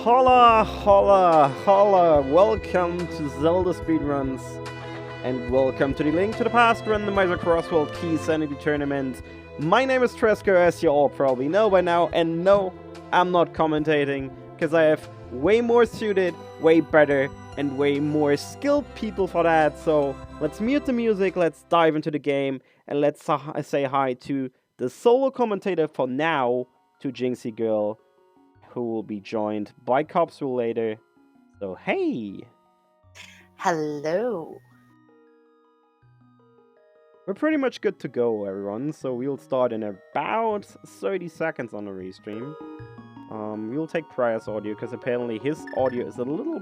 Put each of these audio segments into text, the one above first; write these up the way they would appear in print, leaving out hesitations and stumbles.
Holla, holla, holla! Welcome to Zelda Speedruns, and welcome to the Link to the Past Randomizer Crossworld Keysanity Tournament. My name is Tresco, as you all probably know by now, and no, I'm not commentating, because I have way more suited, way better, and way more skilled people for that, so let's mute the music, let's dive into the game, and let's say hi to the solo commentator for now, to Jinxie Girl, who will be joined by Copswell later. So, hey! Hello. We're pretty much good to go, everyone, so we'll start in about 30 seconds on the restream. We'll take prieR's audio, because apparently his audio is a little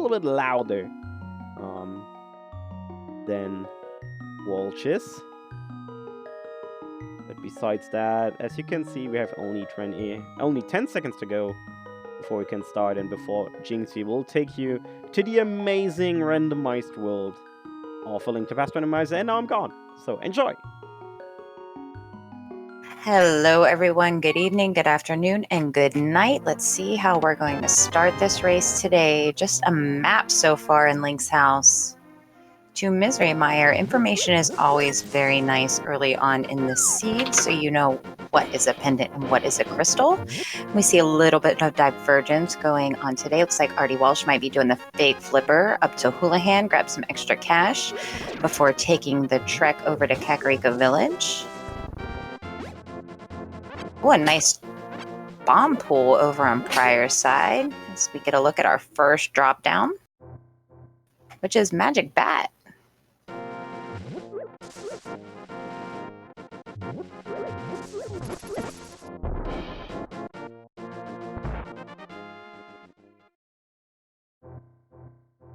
bit louder than Walsh's. But besides that, as you can see, we have only 10 seconds to go before we can start, and before Jinxie will take you to the amazing randomized world of A Link to the Past Randomizer, and now I'm gone. So enjoy! Hello, everyone. Good evening, good afternoon, and good night. Let's see how we're going to start this race today. Just a map so far in Link's house. To Misery Mire, information is always very nice early on in the seed, so you know what is a pendant and what is a crystal. We see a little bit of divergence going on today. Looks like Artie Walsh might be doing the fake flipper up to Houlihan, grab some extra cash before taking the trek over to Kakariko Village. Oh, a nice bomb pool over on prieR's side as we get a look at our first drop down, which is Magic Bat.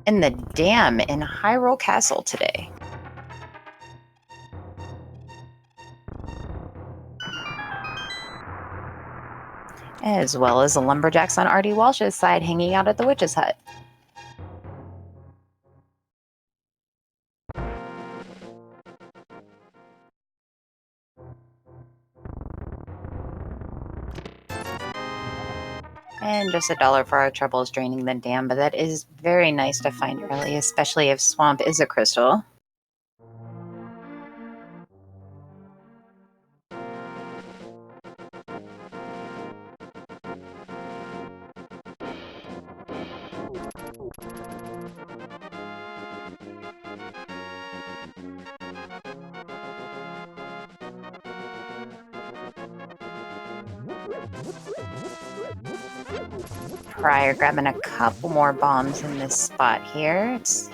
And the dam in Hyrule Castle today. As well as the lumberjacks on Artie Walsh's side hanging out at the witch's hut. And just $1 for our troubles draining the dam, but that is very nice to find early, especially if Swamp is a crystal. prieR grabbing a couple more bombs in this spot here. It's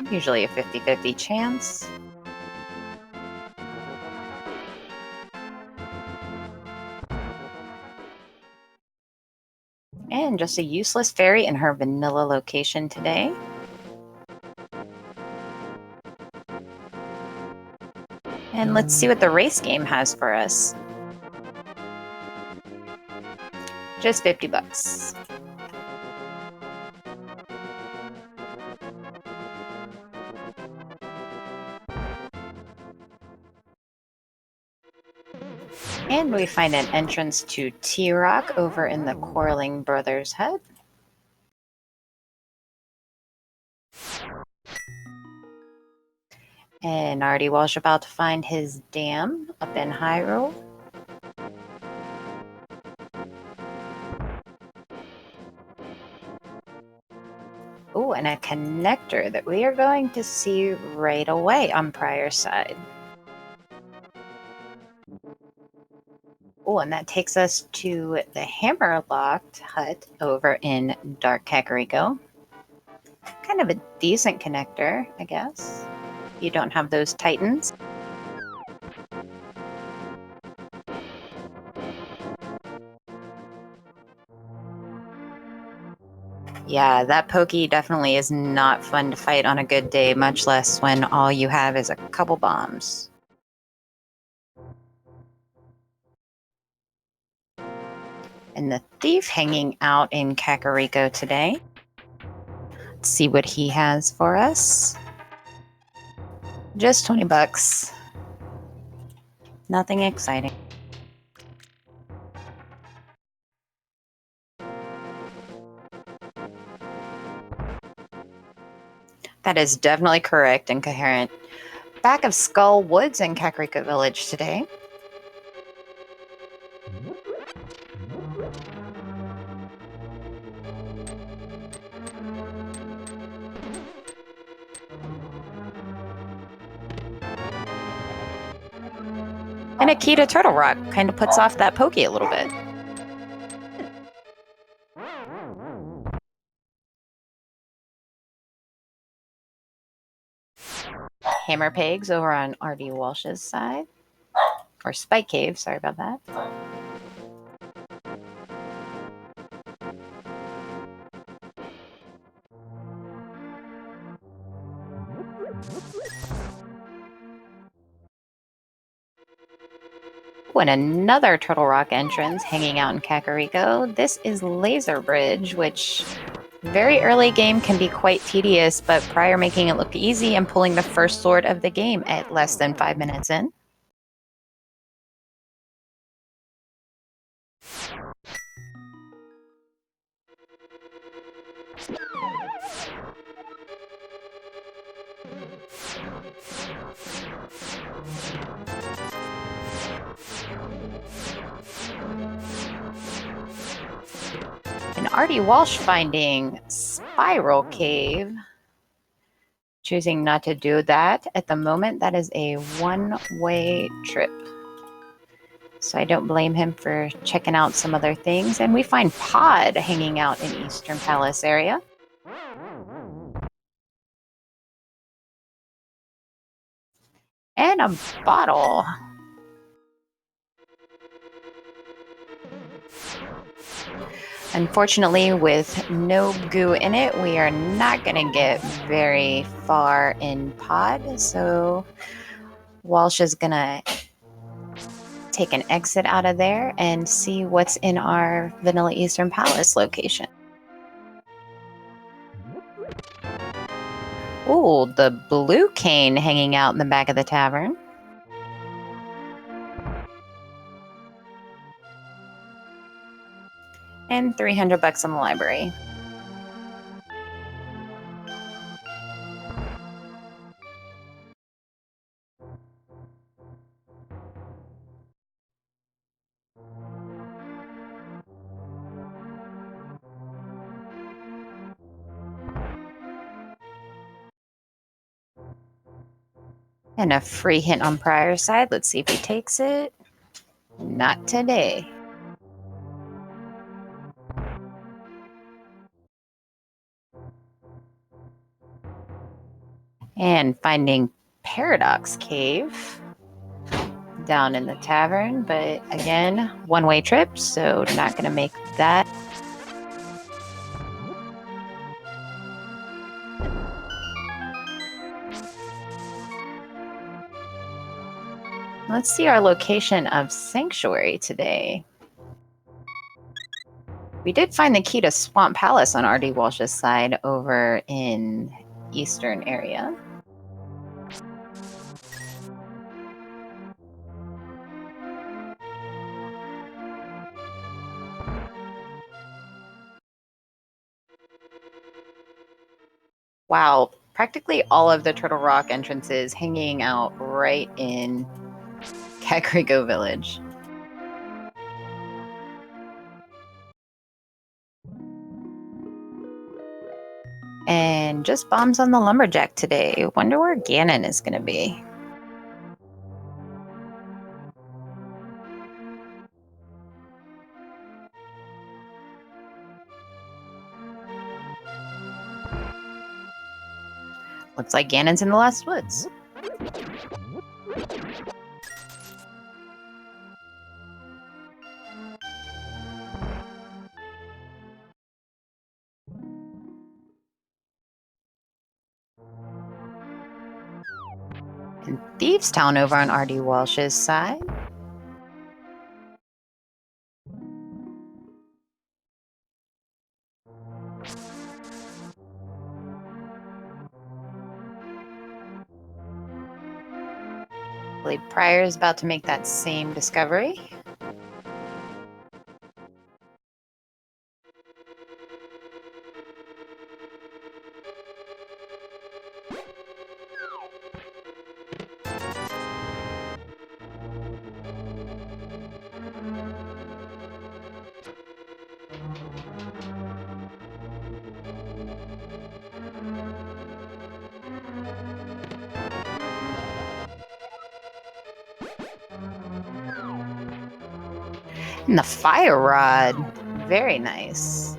usually a 50-50 chance. And just a useless fairy in her vanilla location today. And let's see what the race game has for us. Just $50. And we find an entrance to T-Rock over in the Quarreling Brothers hut. And Artie Walsh about to find his dam up in Hyrule. Oh, and a connector that we are going to see right away on prieR's side. Oh, and that takes us to the Hammerlocked hut over in Dark Kakariko. Kind of a decent connector, I guess. You don't have those titans. Yeah, that Pokey definitely is not fun to fight on a good day, much less when all you have is a couple bombs. And the thief hanging out in Kakariko today. Let's see what he has for us. Just $20. Nothing exciting. That is definitely correct and coherent. Back of Skull Woods in Kakariko Village today. And a key to Turtle Rock. Kind of puts off that pokey a little bit. Hammer Pegs over on R.D. Walsh's side. Or Spike Cave, sorry about that. Oh, and another Turtle Rock entrance hanging out in Kakariko. This is Laser Bridge, which very early game can be quite tedious, but prieR making it look easy and pulling the first sword of the game at less than 5 minutes in. And R.D. Walsh finding Spiral Cave. Choosing not to do that at the moment. That is a one-way trip. So I don't blame him for checking out some other things. And we find Pod hanging out in Eastern Palace area. And a bottle. Unfortunately, with no goo in it, we are not going to get very far in Pod. So Walsh is going to take an exit out of there and see what's in our Vanilla Eastern Palace location. Ooh, the blue cane hanging out in the back of the tavern. And $300 in the library. And a free hint on prieR's side. Let's see if he takes it. Not today. And finding Paradox Cave down in the tavern. But again, one-way trip, so not going to make that. Let's see our location of Sanctuary today. We did find the key to Swamp Palace on R.D. Walsh's side over in Eastern area. Wow, practically all of the Turtle Rock entrances hanging out right in Kakariko Village. And just bombs on the Lumberjack today. Wonder where Ganon is going to be. Looks like Ganon's in the Lost Woods. And Thieves Town over on R.D. Walsh's side. I believe prieR is about to make that same discovery. And the fire rod. Very nice.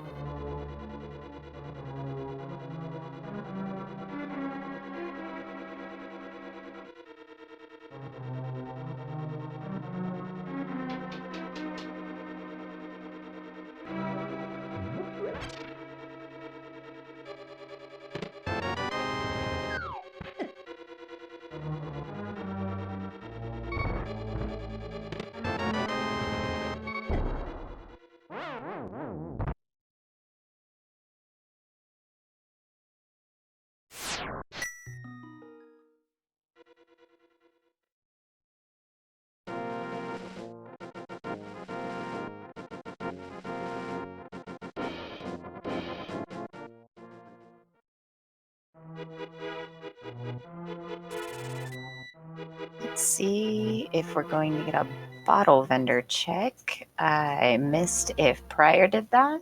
Let's see if we're going to get a bottle vendor check. I missed if prieR did that.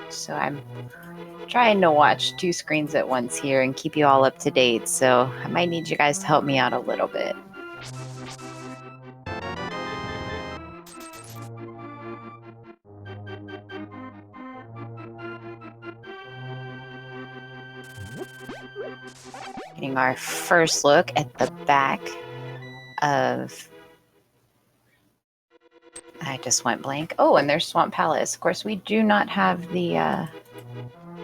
So I'm trying to watch 2 screens at once here and keep you all up to date. So I might need you guys to help me out a little bit. Getting our first look at the back of... I just went blank. Oh, and there's Swamp Palace. Of course, we do not have the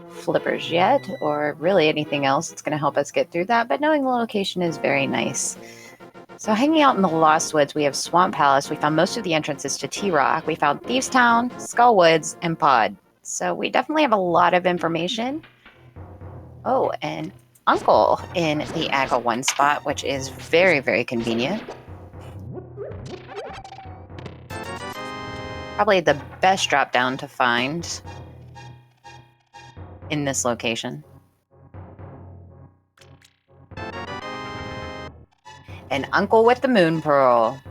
flippers yet, or really anything else that's going to help us get through that, but knowing the location is very nice. So hanging out in the Lost Woods, we have Swamp Palace. We found most of the entrances to T-Rock. We found Thieves Town, Skull Woods, and Pod. So we definitely have a lot of information. Oh, and Uncle in the Aggle 1 spot, which is very, very convenient. Probably the best drop down to find in this location. And Uncle with the Moon Pearl.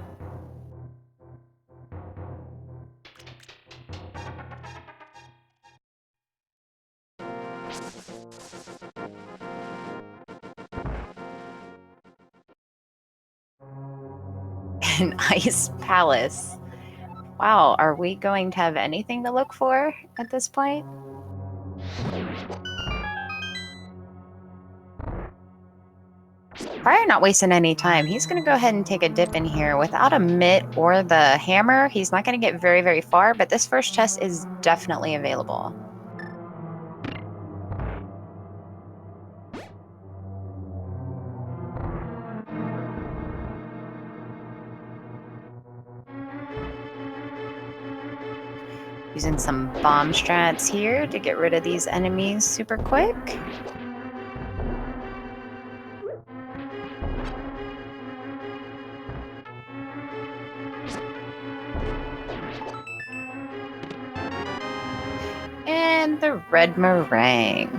And Ice Palace. Wow, are we going to have anything to look for at this point? prieR not wasting any time. He's going to go ahead and take a dip in here. Without a mitt or the hammer, he's not going to get very, very far, but this first chest is definitely available. Using some bomb strats here to get rid of these enemies super quick. And the red meringue.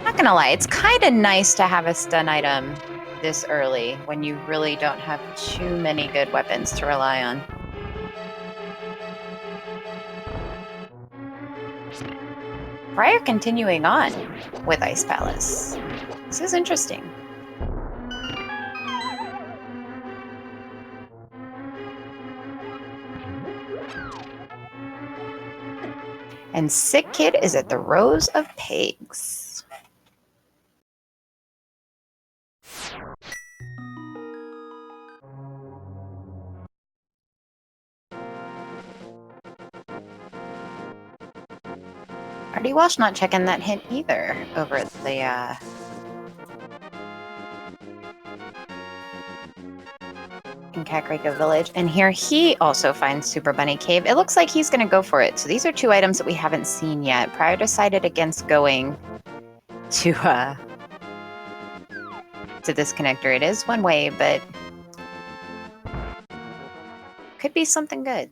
Not gonna lie, it's kind of nice to have a stun item this early when you really don't have too many good weapons to rely on. prieR continuing on with Ice Palace. This is interesting. And Sick Kid is at the Rows of Pigs. Artie Walsh not checking that hint either over at the in Kakariko Village. And here he also finds Super Bunny Cave. It looks like he's going to go for it. So these are 2 items that we haven't seen yet. prieR decided against going to this connector. It is one way, but could be something good.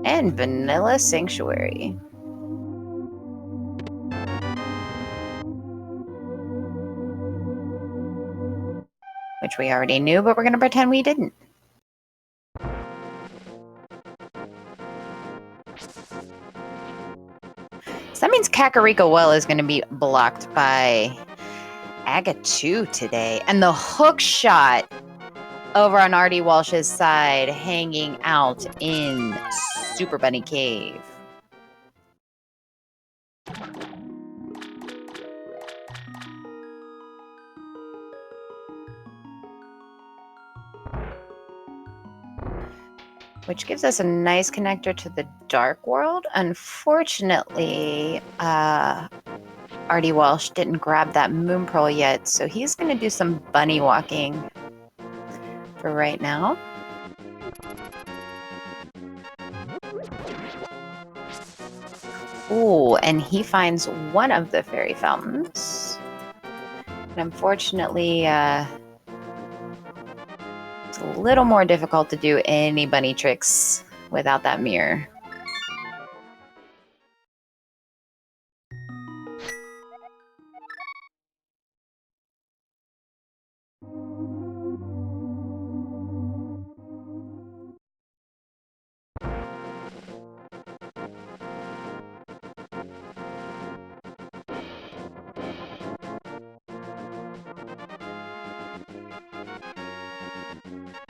And Vanilla Sanctuary. Which we already knew, but we're going to pretend we didn't. So that means Kakariko Well is going to be blocked by Aga2 today. And the hook shot over on Artie Walsh's side, hanging out in Super Bunny Cave. Which gives us a nice connector to the Dark World. Unfortunately, Artie Walsh didn't grab that Moon Pearl yet, so he's going to do some bunny walking for right now. Ooh, and he finds one of the fairy fountains. And unfortunately, it's a little more difficult to do any bunny tricks without that mirror.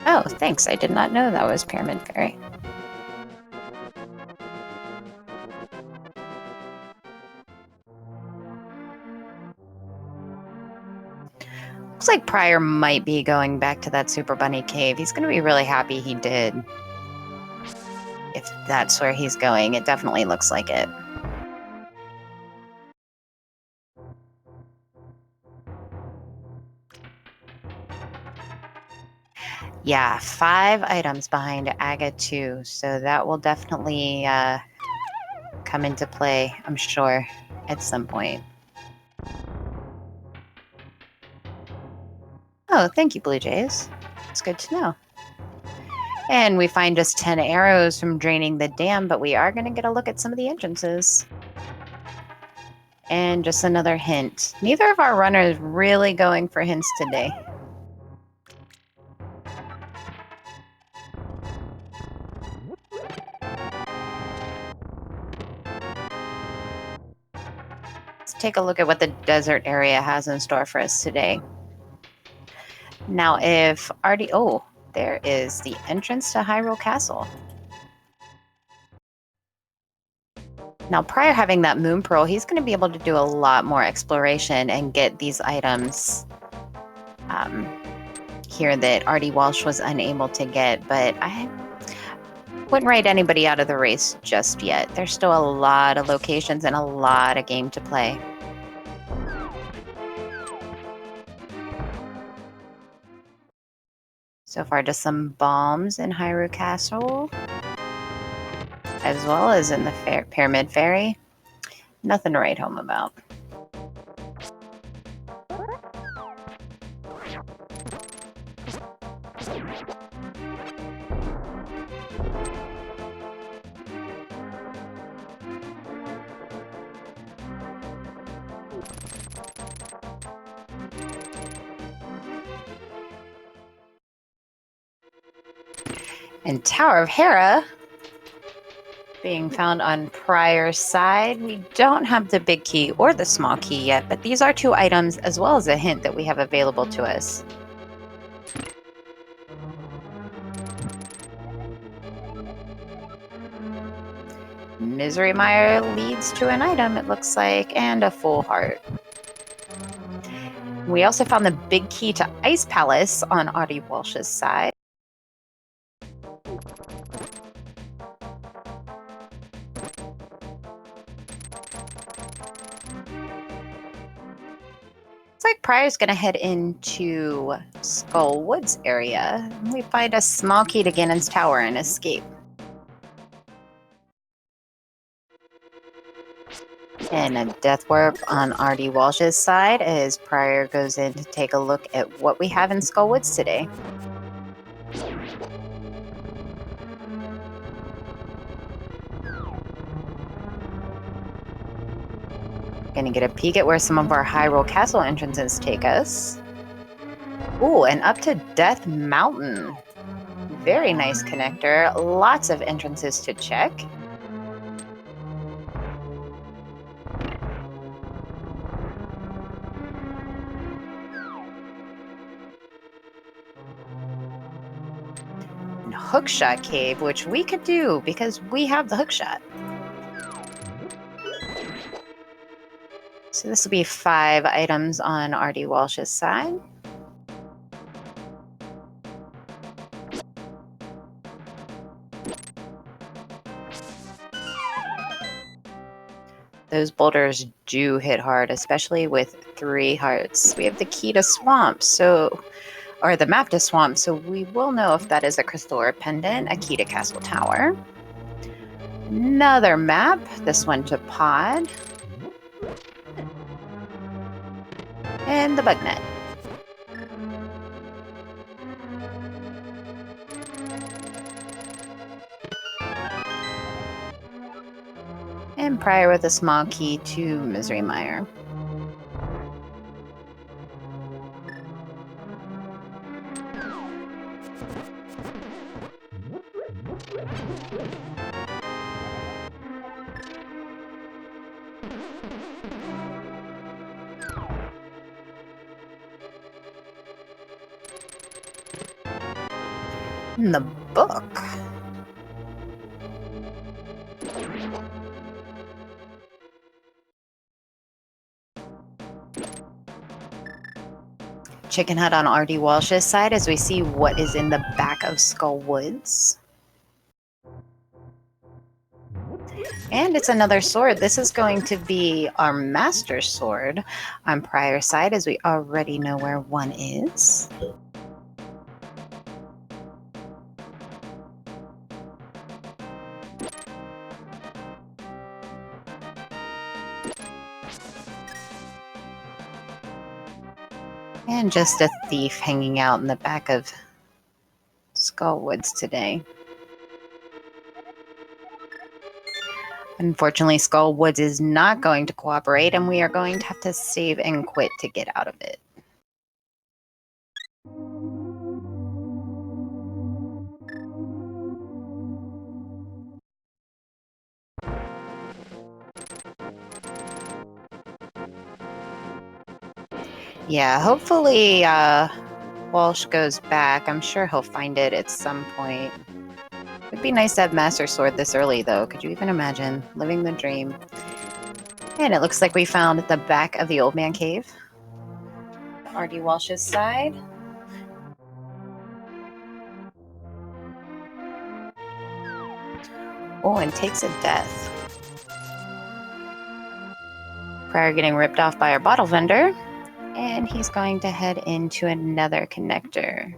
Oh, thanks. I did not know that was Pyramid Fairy. Looks like prieR might be going back to that Super Bunny Cave. He's going to be really happy he did. If that's where he's going, it definitely looks like it. Yeah, 5 items behind Aga2, so that will definitely come into play, I'm sure, at some point. Oh, thank you, Blue Jays. It's good to know. And we find just 10 arrows from draining the dam, but we are going to get a look at some of the entrances. And just another hint. Neither of our runners really going for hints today. Let's take a look at what the desert area has in store for us today. Now, if Artie... Oh, there is the entrance to Hyrule Castle. Now, prior having that Moon Pearl, he's going to be able to do a lot more exploration and get these items here that Artie Walsh was unable to get, but I wouldn't write anybody out of the race just yet. There's still a lot of locations and a lot of game to play. So far, just some bombs in Hyrule Castle, as well as in the Pyramid Fairy. Nothing to write home about. And Tower of Hera being found on prior's side. We don't have the big key or the small key yet, but these are 2 items as well as a hint that we have available to us. Misery Mire leads to an item, it looks like, and a full heart. We also found the big key to Ice Palace on Artie Walsh's side. Looks like prior's going to head into Skull Woods area. We find a small key to Ganon's Tower and escape. And a death warp on Artie Walsh's side as prior goes in to take a look at what we have in Skull Woods today. Gonna get a peek at where some of our Hyrule Castle entrances take us. Ooh, and up to Death Mountain. Very nice connector. Lots of entrances to check. hookshot cave, which we could do because we have the hookshot. So this will be 5 items on RD Walsh's side. Those boulders do hit hard, especially with 3 hearts. We have the key to swamp, or the map to swamp, so we will know if that is a crystal or a pendant. A key to castle tower. Another map, this one to pod. And the bug net. And prieR with a small key to Misery Mire. And the book. Chicken Hut on RD Walsh's side as we see what is in the back of Skull Woods. And it's another sword. This is going to be our Master Sword on prieR's side, as we already know where one is. And just a thief hanging out in the back of Skull Woods today. Unfortunately, Skull Woods is not going to cooperate, and we are going to have to save and quit to get out of it. Yeah, hopefully Walsh goes back. I'm sure he'll find it at some point. It'd be nice to have Master Sword this early, though. Could you even imagine? Living the dream. And it looks like we found the back of the Old Man Cave. RD Walsh's side. Oh, and takes a death. prieR getting ripped off by our bottle vendor. And he's going to head into another connector.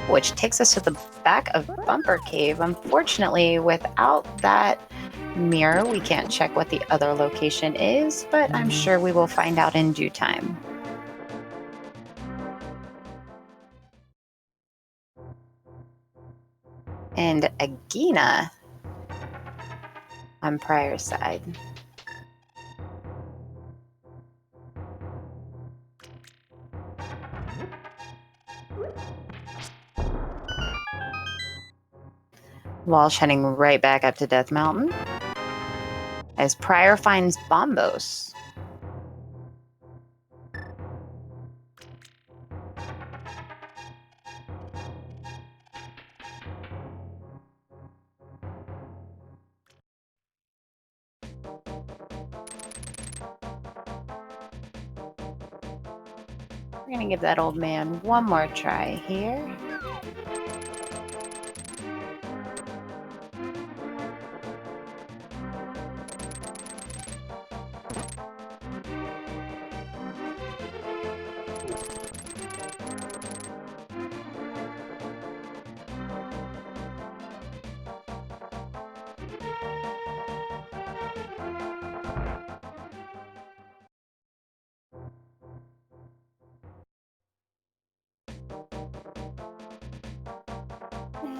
Which takes us to the back of Bumper Cave. Unfortunately, without that mirror, we can't check what the other location is, but I'm sure we will find out in due time. And Agina on prieR's side. Walsh heading right back up to Death Mountain as prieR finds Bombos. We're gonna give that old man one more try here.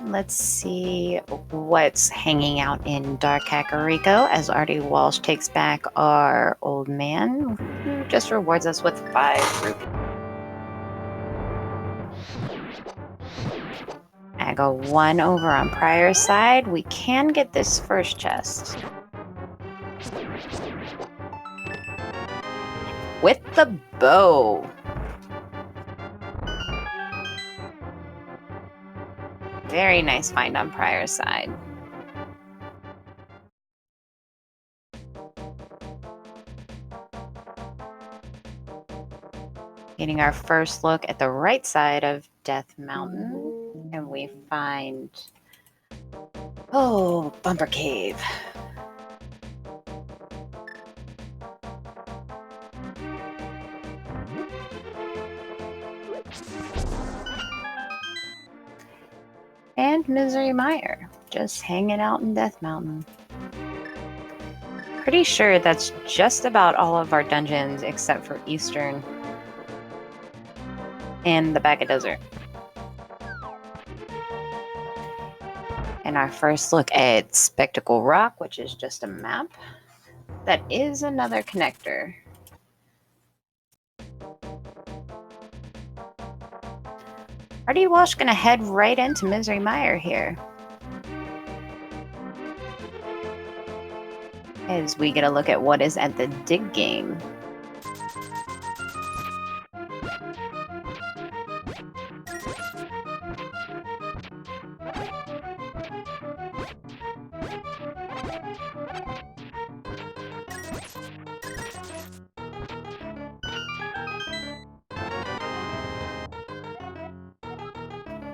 Let's see what's hanging out in Dark Kakariko as RD Walsh takes back our old man, who just rewards us with 5 rupees. I go 1 over on prieR's side. We can get this first chest. With the bow. Very nice find on prieR's side. Getting our first look at the right side of Death Mountain, and we find, oh, Bumper Cave. And Misery Mire, just hanging out in Death Mountain. Pretty sure that's just about all of our dungeons except for Eastern and the Bag of Desert. And our first look at Spectacle Rock, which is just a map. That is another connector. Artie Walsh gonna head right into Misery Mire here, as we get a look at what is at the dig game.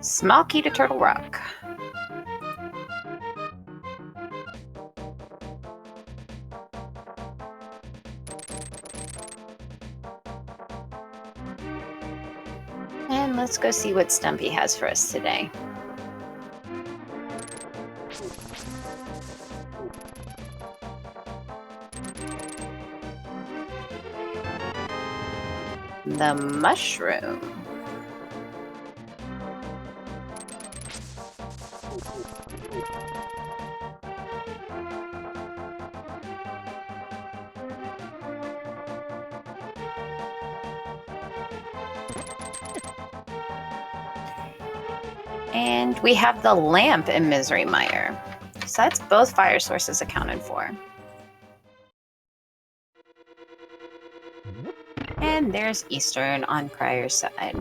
Small key to Turtle Rock. And let's go see what Stumpy has for us today. The mushroom. And we have the lamp in Misery Mire. So that's both fire sources accounted for. And there's Eastern on prieR's side.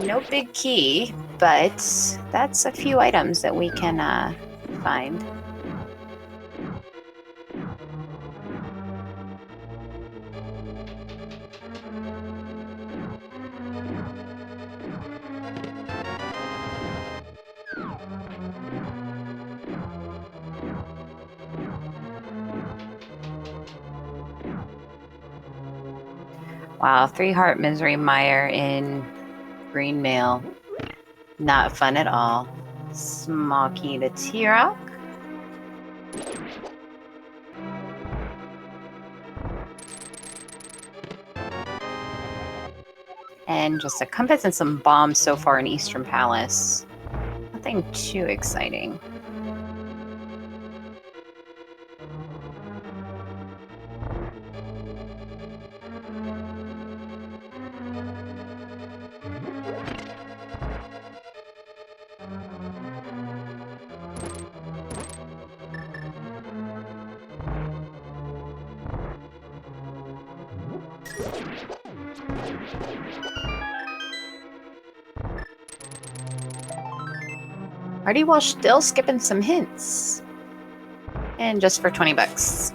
No big key, but that's a few items that we can find. Wow, 3-heart Misery Mire in green mail. Not fun at all. Small key to T-Rock. And just a compass and some bombs so far in Eastern Palace. Nothing too exciting. Artie Walsh still skipping some hints. And just for 20 bucks.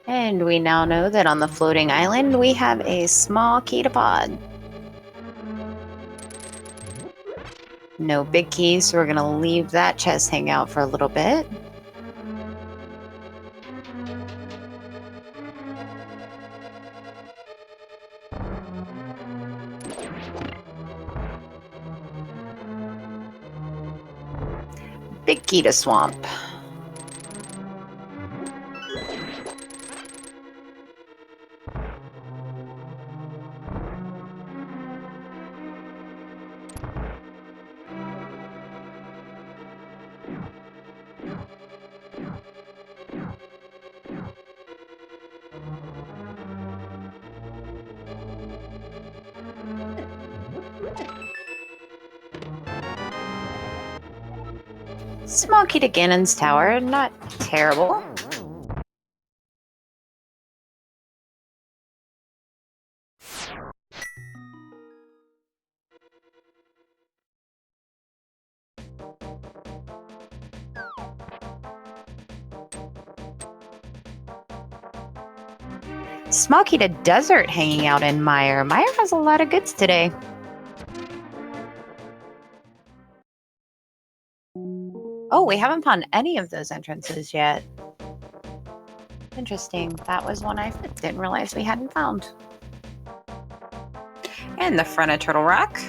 And we now know that on the floating island, we have a small key to pod. No big keys, so we're going to leave that chest hang out for a little bit. Big key to swamp. Small key to Ganon's tower, not terrible. Small key to Desert hanging out in Mire. Mire has a lot of goods today. Oh, we haven't found any of those entrances yet. Interesting. That was one I didn't realize we hadn't found. And the front of Turtle Rock.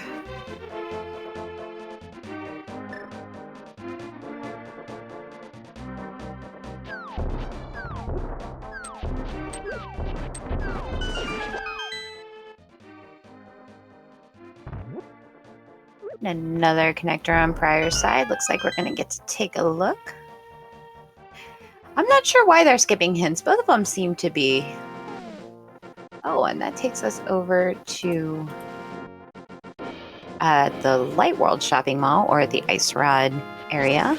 Another connector on prieR's side. Looks like we're going to get to take a look. I'm not sure why they're skipping hints. Both of them seem to be. Oh, and that takes us over to the Light World shopping mall, or the Ice Rod area.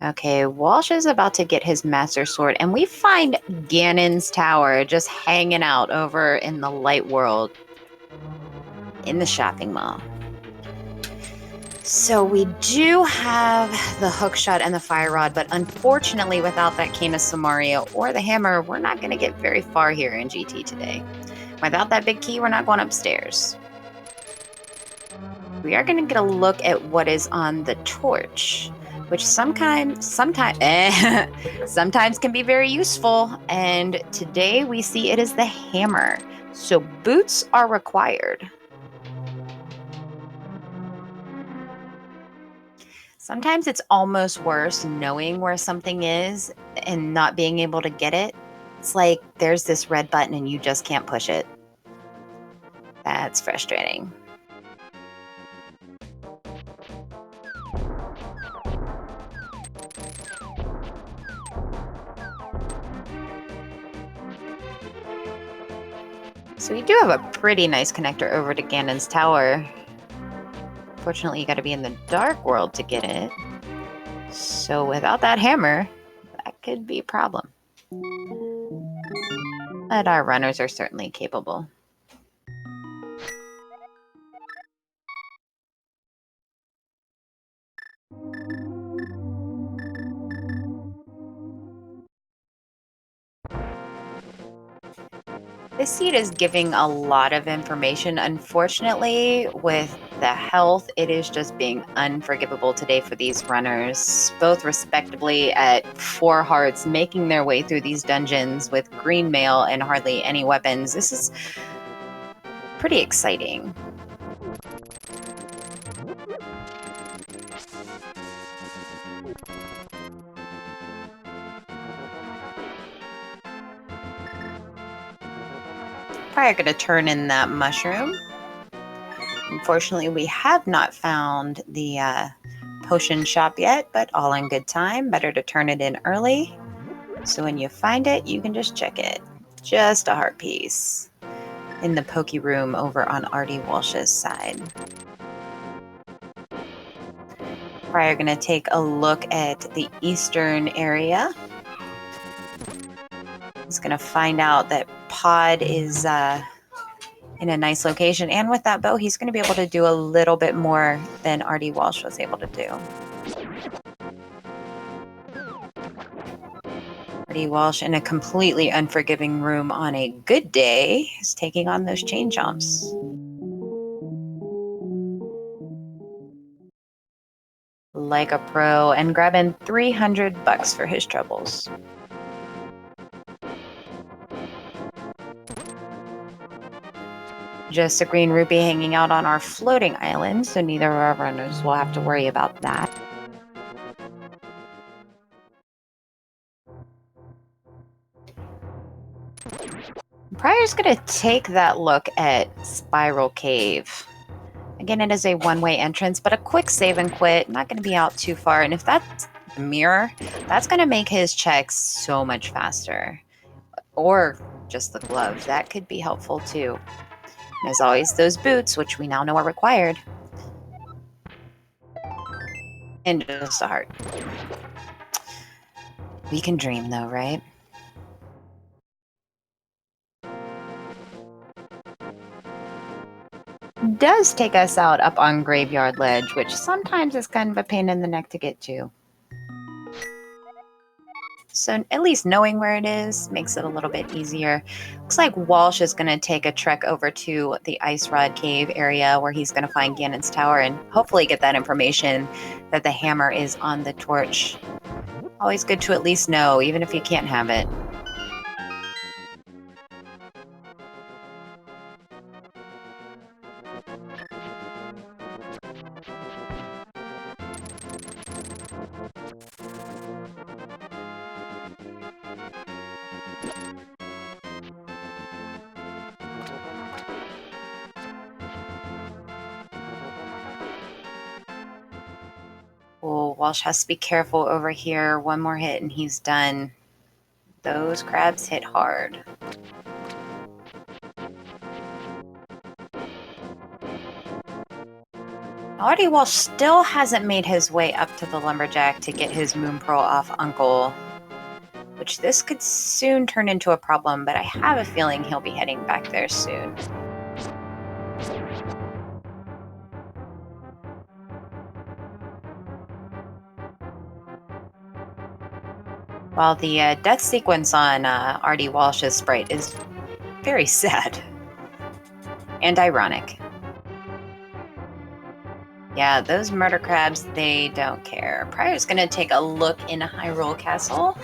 Okay, Walsh is about to get his Master Sword, and we find Ganon's tower just hanging out over in the Light World in the shopping mall. So we do have the hookshot and the fire rod, but unfortunately without that Cane of Samaria or the hammer, we're not going to get very far here in GT today. Without that big key, we're not going upstairs. We are going to get a look at what is on the torch, which sometimes can be very useful. And today we see it is the hammer. So boots are required. Sometimes it's almost worse knowing where something is and not being able to get it. It's like there's this red button and you just can't push it. That's frustrating. So we do have a pretty nice connector over to Ganon's tower. Fortunately, you got to be in the Dark World to get it. So without that hammer, that could be a problem. But our runners are certainly capable. This seed is giving a lot of information. Unfortunately, with the health, it is just being unforgivable today for these runners, both respectively at 4 hearts, making their way through these dungeons with green mail and hardly any weapons. This is pretty exciting. Probably going to turn in that mushroom. Unfortunately, we have not found the potion shop yet, but all in good time. Better to turn it in early. So when you find it, you can just check it. Just a heart piece in the pokey room over on Artie Walsh's side. prieR going to take a look at the eastern area. He's going to find out that Pod is in a nice location. And with that bow, he's going to be able to do a little bit more than Artie Walsh was able to do. Artie Walsh, in a completely unforgiving room on a good day, is taking on those chain jumps. Like a pro, and grabbing $300 for his troubles. Just a green rupee hanging out on our floating island, so neither of our runners will have to worry about that. prieR's going to take that look at Spiral Cave. Again, it is a one-way entrance, but a quick save and quit. Not going to be out too far. And if that's the mirror, that's going to make his checks so much faster. Or just the gloves. That could be helpful too. As always, those boots, which we now know are required. And just a heart. We can dream though, right? Does take us out up on Graveyard Ledge, which sometimes is kind of a pain in the neck to get to. So at least knowing where it is makes it a little bit easier. Looks like Walsh is going to take a trek over to the Ice Rod Cave area where he's going to find Ganon's Tower and hopefully get that information that the hammer is on the torch. Always good to at least know, even if you can't have it. Oh, Walsh has to be careful over here. One more hit and he's done. Those crabs hit hard. Artie Walsh still hasn't made his way up to the Lumberjack to get his Moon Pearl off Uncle, which this could soon turn into a problem, but I have a feeling he'll be heading back there soon. While the death sequence on Artie Walsh's sprite is very sad and ironic. Yeah, those murder crabs, they don't care. prieR's going to take a look in Hyrule Castle,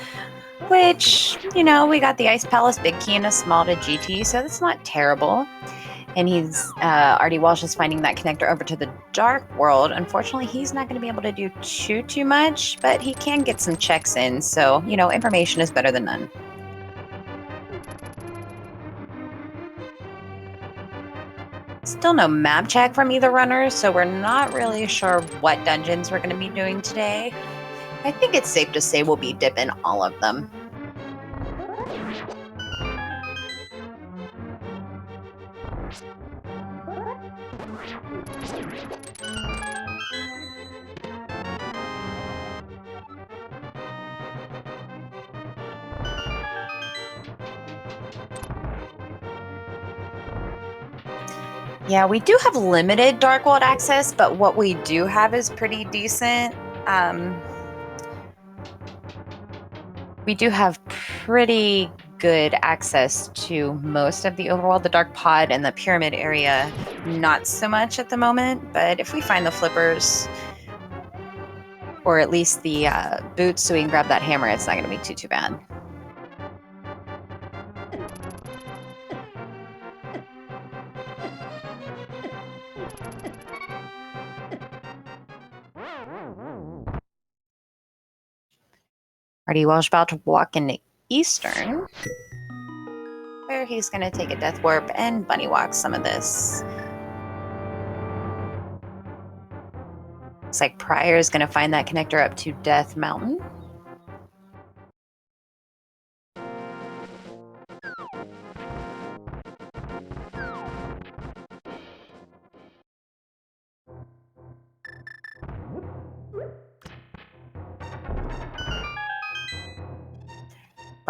which, you know, we got the Ice Palace Big Key and a small to GT, so that's not terrible. And he's, Artie Walsh is finding that connector over to the Dark World. Unfortunately, he's not going to be able to do too much, but he can get some checks in, so, you know, information is better than none. Still no map check from either runner, so we're not really sure what dungeons we're going to be doing today. I think it's safe to say we'll be dipping all of them. Yeah, we do have limited Dark World access, but what we do have is pretty decent. We do have pretty good access to most of the overworld. The Dark Pod and the Pyramid area, not so much at the moment, but if we find the flippers, or at least the boots so we can grab that hammer, it's not going to be too bad. Artie Walsh about to walk into Eastern, where he's going to take a Death Warp and bunny walk some of this. Looks like prieR is going to find that connector up to Death Mountain.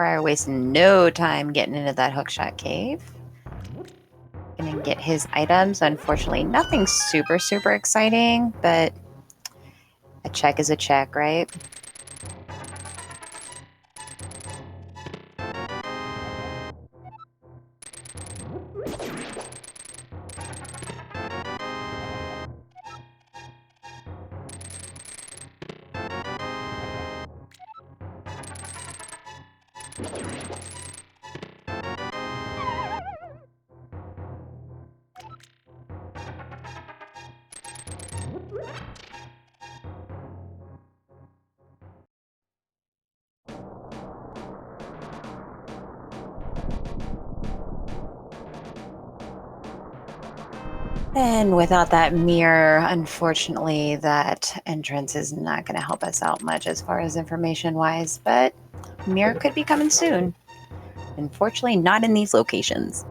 prieR wasting no time getting into that hookshot cave. Gonna get his items. Unfortunately, nothing super exciting, but a check is a check, right? And without that mirror, unfortunately, that entrance is not going to help us out much as far as information-wise, but mirror could be coming soon. Unfortunately, not in these locations.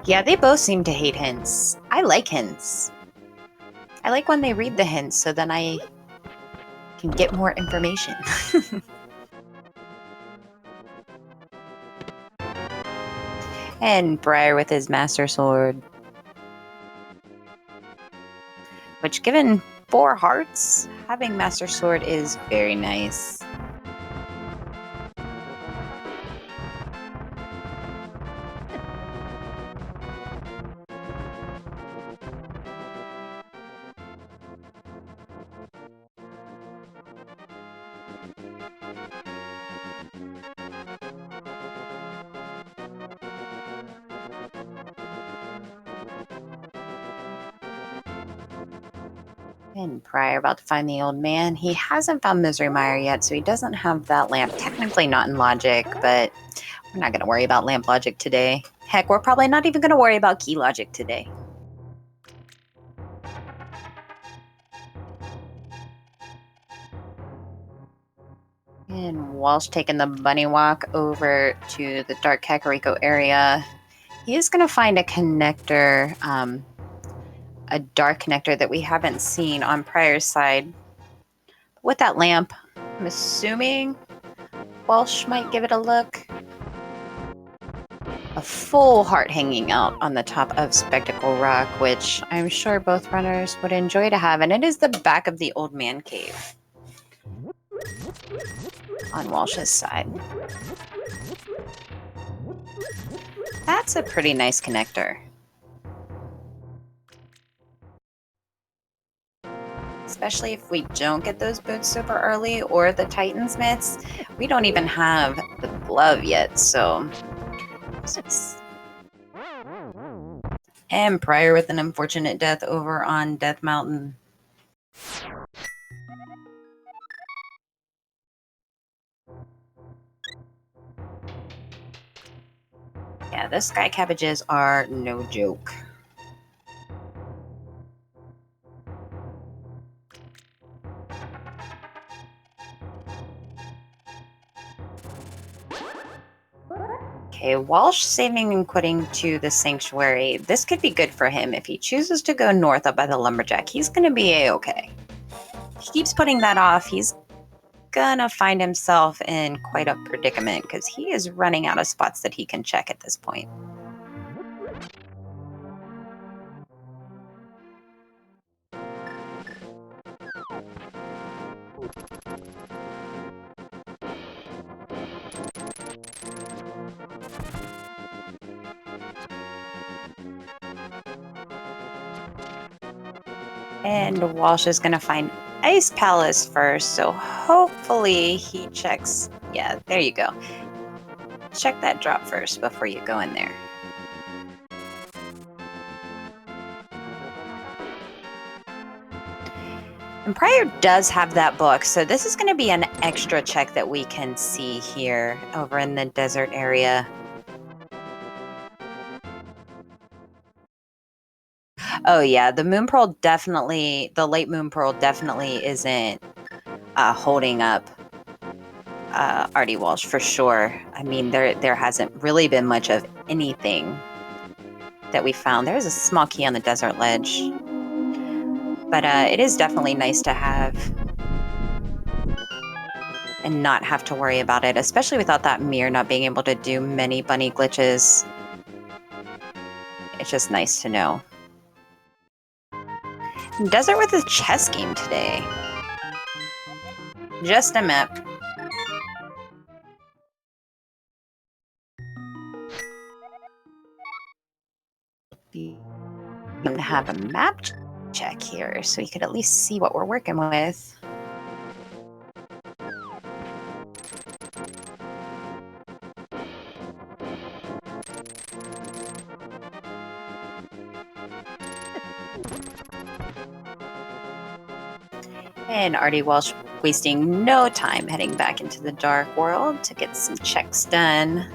Yeah, they both seem to hate hints. I like hints. I like when they read the hints so then I can get more information. And prieR with his Master Sword. Which, given 4 hearts, having Master Sword is very nice. And prieR about to find the old man. He hasn't found Misery Mire yet, so he doesn't have that lamp. Technically not in logic, but we're not going to worry about lamp logic today. Heck, we're probably not even going to worry about key logic today. And Walsh taking the bunny walk over to the Dark Kakariko area. He is going to find a connector, a dark connector that we haven't seen on prieR's side. With that lamp, I'm assuming Walsh might give it a look. A full heart hanging out on the top of Spectacle Rock, which I'm sure both runners would enjoy to have, and it is the back of the old man cave on Walsh's side. That's a pretty nice connector. Especially if we don't get those boots super early or the Titan's mitts. We don't even have the glove yet, so... And prieR with an unfortunate death over on Death Mountain. Yeah, the sky cabbages are no joke. Okay, Walsh saving and quitting to the Sanctuary. This could be good for him. If he chooses to go north up by the Lumberjack, he's going to be A-okay. If he keeps putting that off, he's gonna find himself in quite a predicament because he is running out of spots that he can check at this point. And Walsh is going to find Ice Palace first, so hopefully he checks. Yeah, there you go. Check that drop first before you go in there. And prieR does have that book, so this is going to be an extra check that we can see here over in the desert area. Oh yeah, the Moon Pearl definitely, the late Moon Pearl definitely isn't holding up Artie Walsh for sure. I mean, there hasn't really been much of anything that we found. There's a small key on the desert ledge, but it is definitely nice to have and not have to worry about it, especially without that mirror not being able to do many bunny glitches. It's just nice to know. Desert with a chess game today. Just a map. To have a map check here so you could at least see what we're working with. And Artie Walsh wasting no time heading back into the Dark World to get some checks done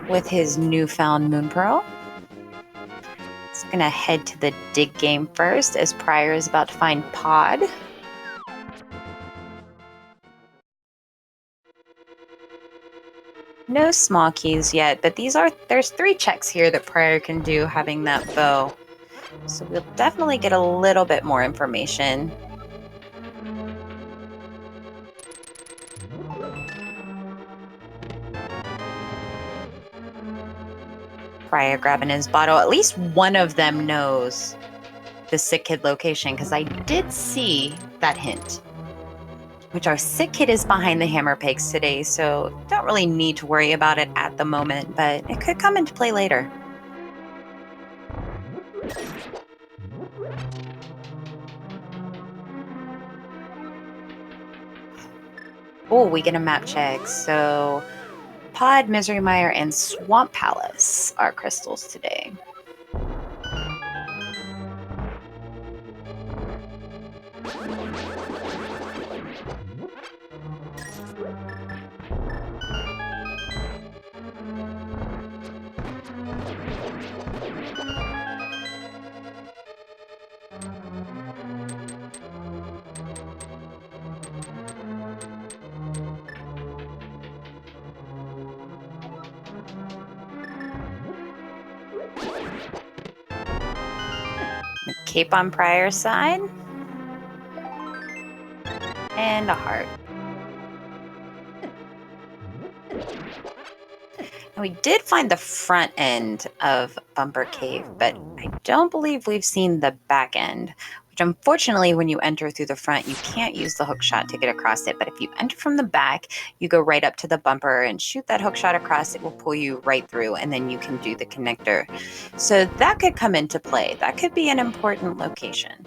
with his newfound Moon Pearl. He's going to head to the dig game first as prieR is about to find Pod. No small keys yet, but there's 3 checks here that prieR can do having that bow. So we'll definitely get a little bit more information. prieR grabbing his bottle. At least one of them knows the sick kid location, because I did see that hint. Which our sick kid is behind the hammer pegs today, so don't really need to worry about it at the moment, but it could come into play later. Oh, we get a map check. So Pod, Misery Mire, and Swamp Palace are crystals today. Cape on prieR's side. And a heart. And we did find the front end of Bumper Cave, but I don't believe we've seen the back end, which unfortunately when you enter through the front, you can't use the hook shot to get across it. But if you enter from the back, you go right up to the bumper and shoot that hook shot across, it will pull you right through, and then you can do the connector. So that could come into play. That could be an important location.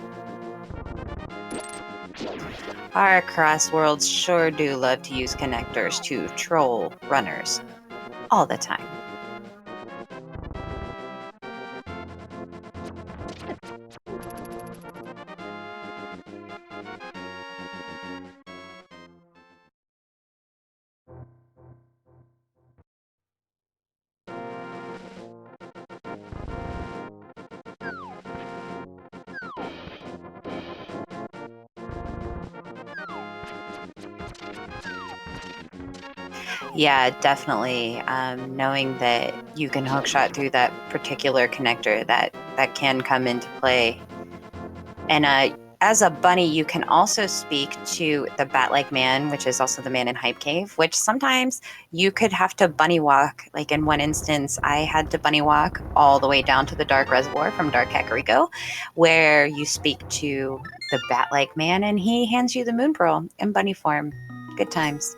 Our Crossworlds sure do love to use connectors to troll runners all the time. Yeah, definitely. Knowing that you can hookshot through that particular connector, that can come into play. And as a bunny, you can also speak to the bat-like man, which is also the man in Hype Cave, which sometimes you could have to bunny walk. Like in one instance, I had to bunny walk all the way down to the Dark Reservoir from Dark Kakariko, where you speak to the bat-like man and he hands you the moon pearl in bunny form. Good times.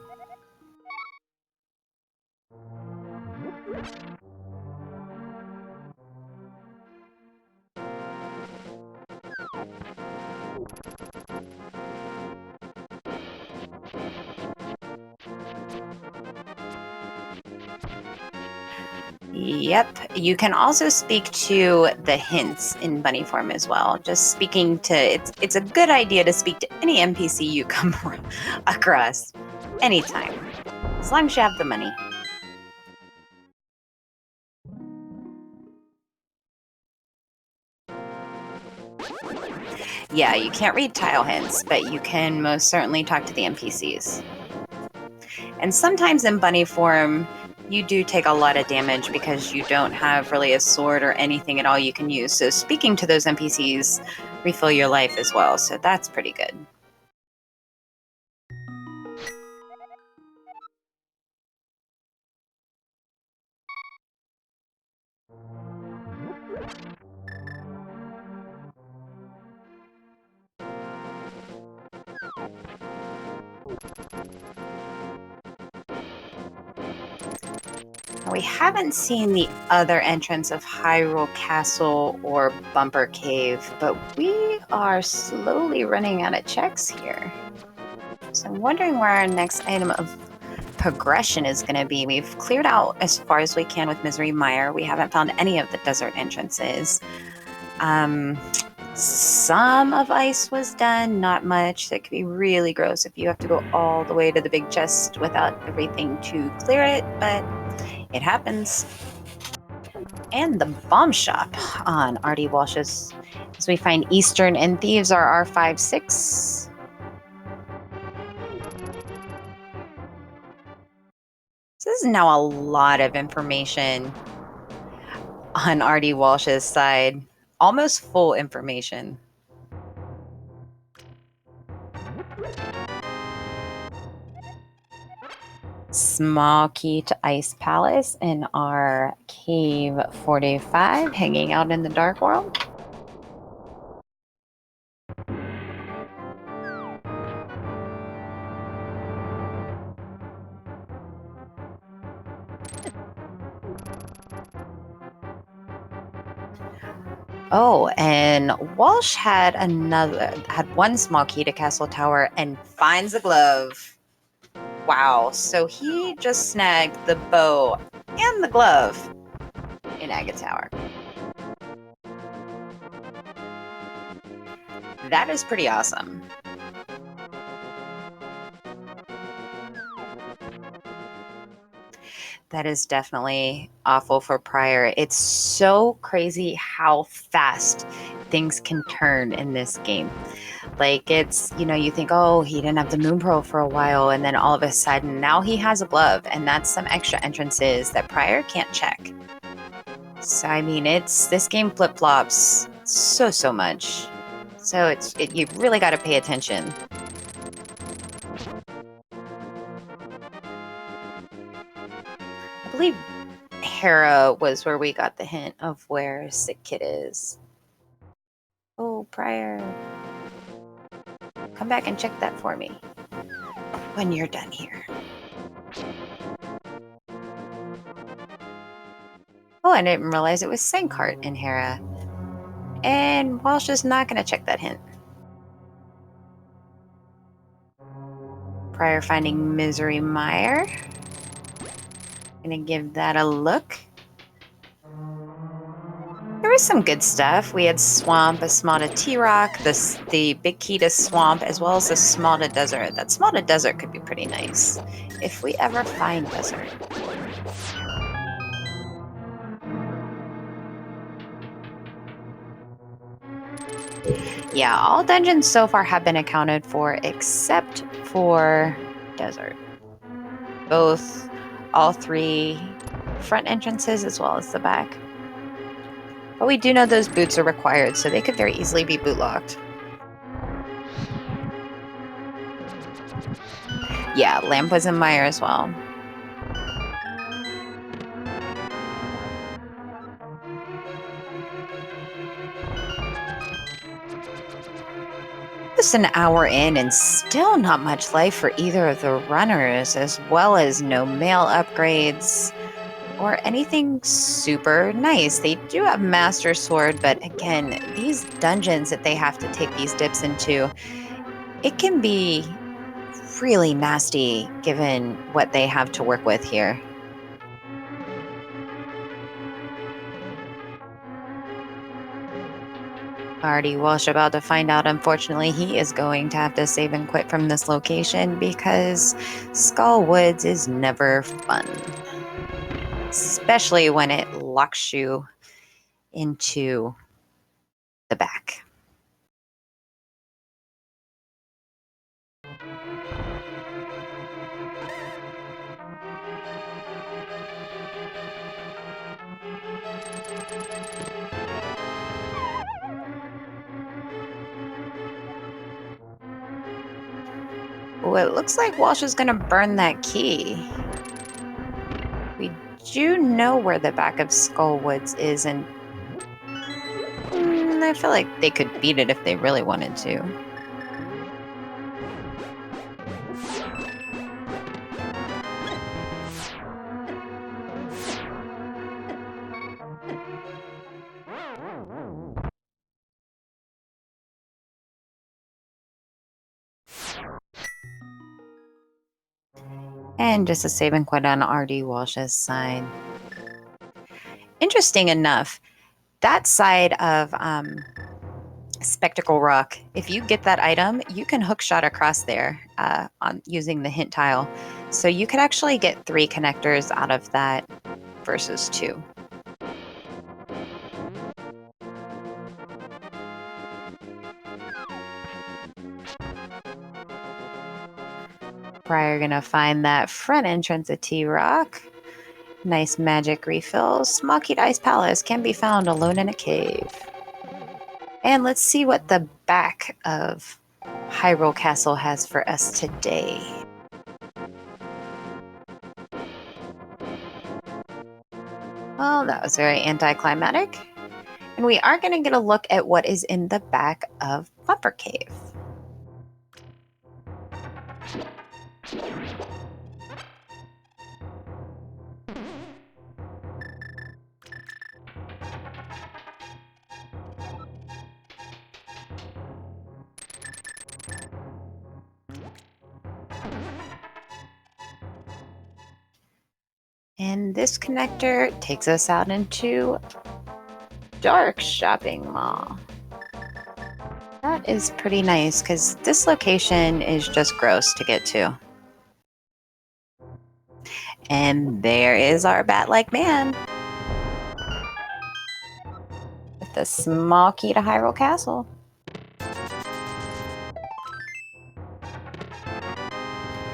Yep. You can also speak to the hints in bunny form as well. Just speaking to it's a good idea to speak to any NPC you come across anytime, as long as you have the money. Yeah, you can't read tile hints, but you can most certainly talk to the NPCs. And sometimes in bunny form, you do take a lot of damage because you don't have really a sword or anything at all you can use. So speaking to those NPCs refill your life as well. So that's pretty good. We haven't seen the other entrance of Hyrule Castle or Bumper Cave, but we are slowly running out of checks here. So I'm wondering where our next item of progression is going to be. We've cleared out as far as we can with Misery Mire. We haven't found any of the desert entrances. Some of ice was done, not much. That could be really gross if you have to go all the way to the big chest without everything to clear it, but it happens. And the bomb shop on R.D. Walsh's, as we find Eastern and Thieves are R56. So this is now a lot of information on RD Walsh's side. Almost full information. Small key to Ice Palace in our Cave 45, hanging out in the Dark World. Oh, and Walsh had one small key to Castle Tower and finds a glove. Wow, so he just snagged the bow and the glove in Agate Tower. That is pretty awesome. That is definitely awful for prieR. It's so crazy how fast things can turn in this game. Like, it's, you think, oh, he didn't have the Moon Pearl for a while, and then all of a sudden, now he has a glove, and that's some extra entrances that prieR can't check. So, I mean, this game flip-flops so much. So, you really got to pay attention. I believe Hera was where we got the hint of where Sick Kid is. Oh, prieR. Come back and check that for me when you're done here. Oh, I didn't realize it was Sankart in Hera. And Walsh is not going to check that hint. prieR finding Misery Mire. Gonna give that a look. There was some good stuff. We had Swamp, a small to T-Rock, the big key to Swamp, as well as a small to Desert. That small to Desert could be pretty nice if we ever find Desert. Yeah, all dungeons so far have been accounted for except for Desert. All three front entrances as well as the back. But we do know those boots are required, so they could very easily be boot locked. Yeah, Lamp was in Mire as well. Just an hour in and still not much life for either of the runners, as well as no mail upgrades or anything super nice. They do have Master Sword, but again, these dungeons that they have to take these dips into, it can be really nasty given what they have to work with here. RD Walsh about to find out, unfortunately, he is going to have to save and quit from this location because Skull Woods is never fun. Especially when it locks you into the back. Oh, it looks like Walsh is going to burn that key. We do know where the back of Skull Woods is, and I feel like they could beat it if they really wanted to. And just a save and quit on RD Walsh's side. Interesting enough, that side of Spectacle Rock, if you get that item, you can hookshot across there on using the hint tile. So you could actually get 3 connectors out of that versus 2. prieR gonna find that front entrance of T-Rock. Nice magic refills. Small-keyed Ice Palace can be found alone in a cave. And let's see what the back of Hyrule Castle has for us today. Well, that was very anticlimactic. And we are going to get a look at what is in the back of Bumper Cave. And this connector takes us out into Dark Shopping Mall. That is pretty nice because this location is just gross to get to. And there is our bat-like man with the small key to Hyrule Castle.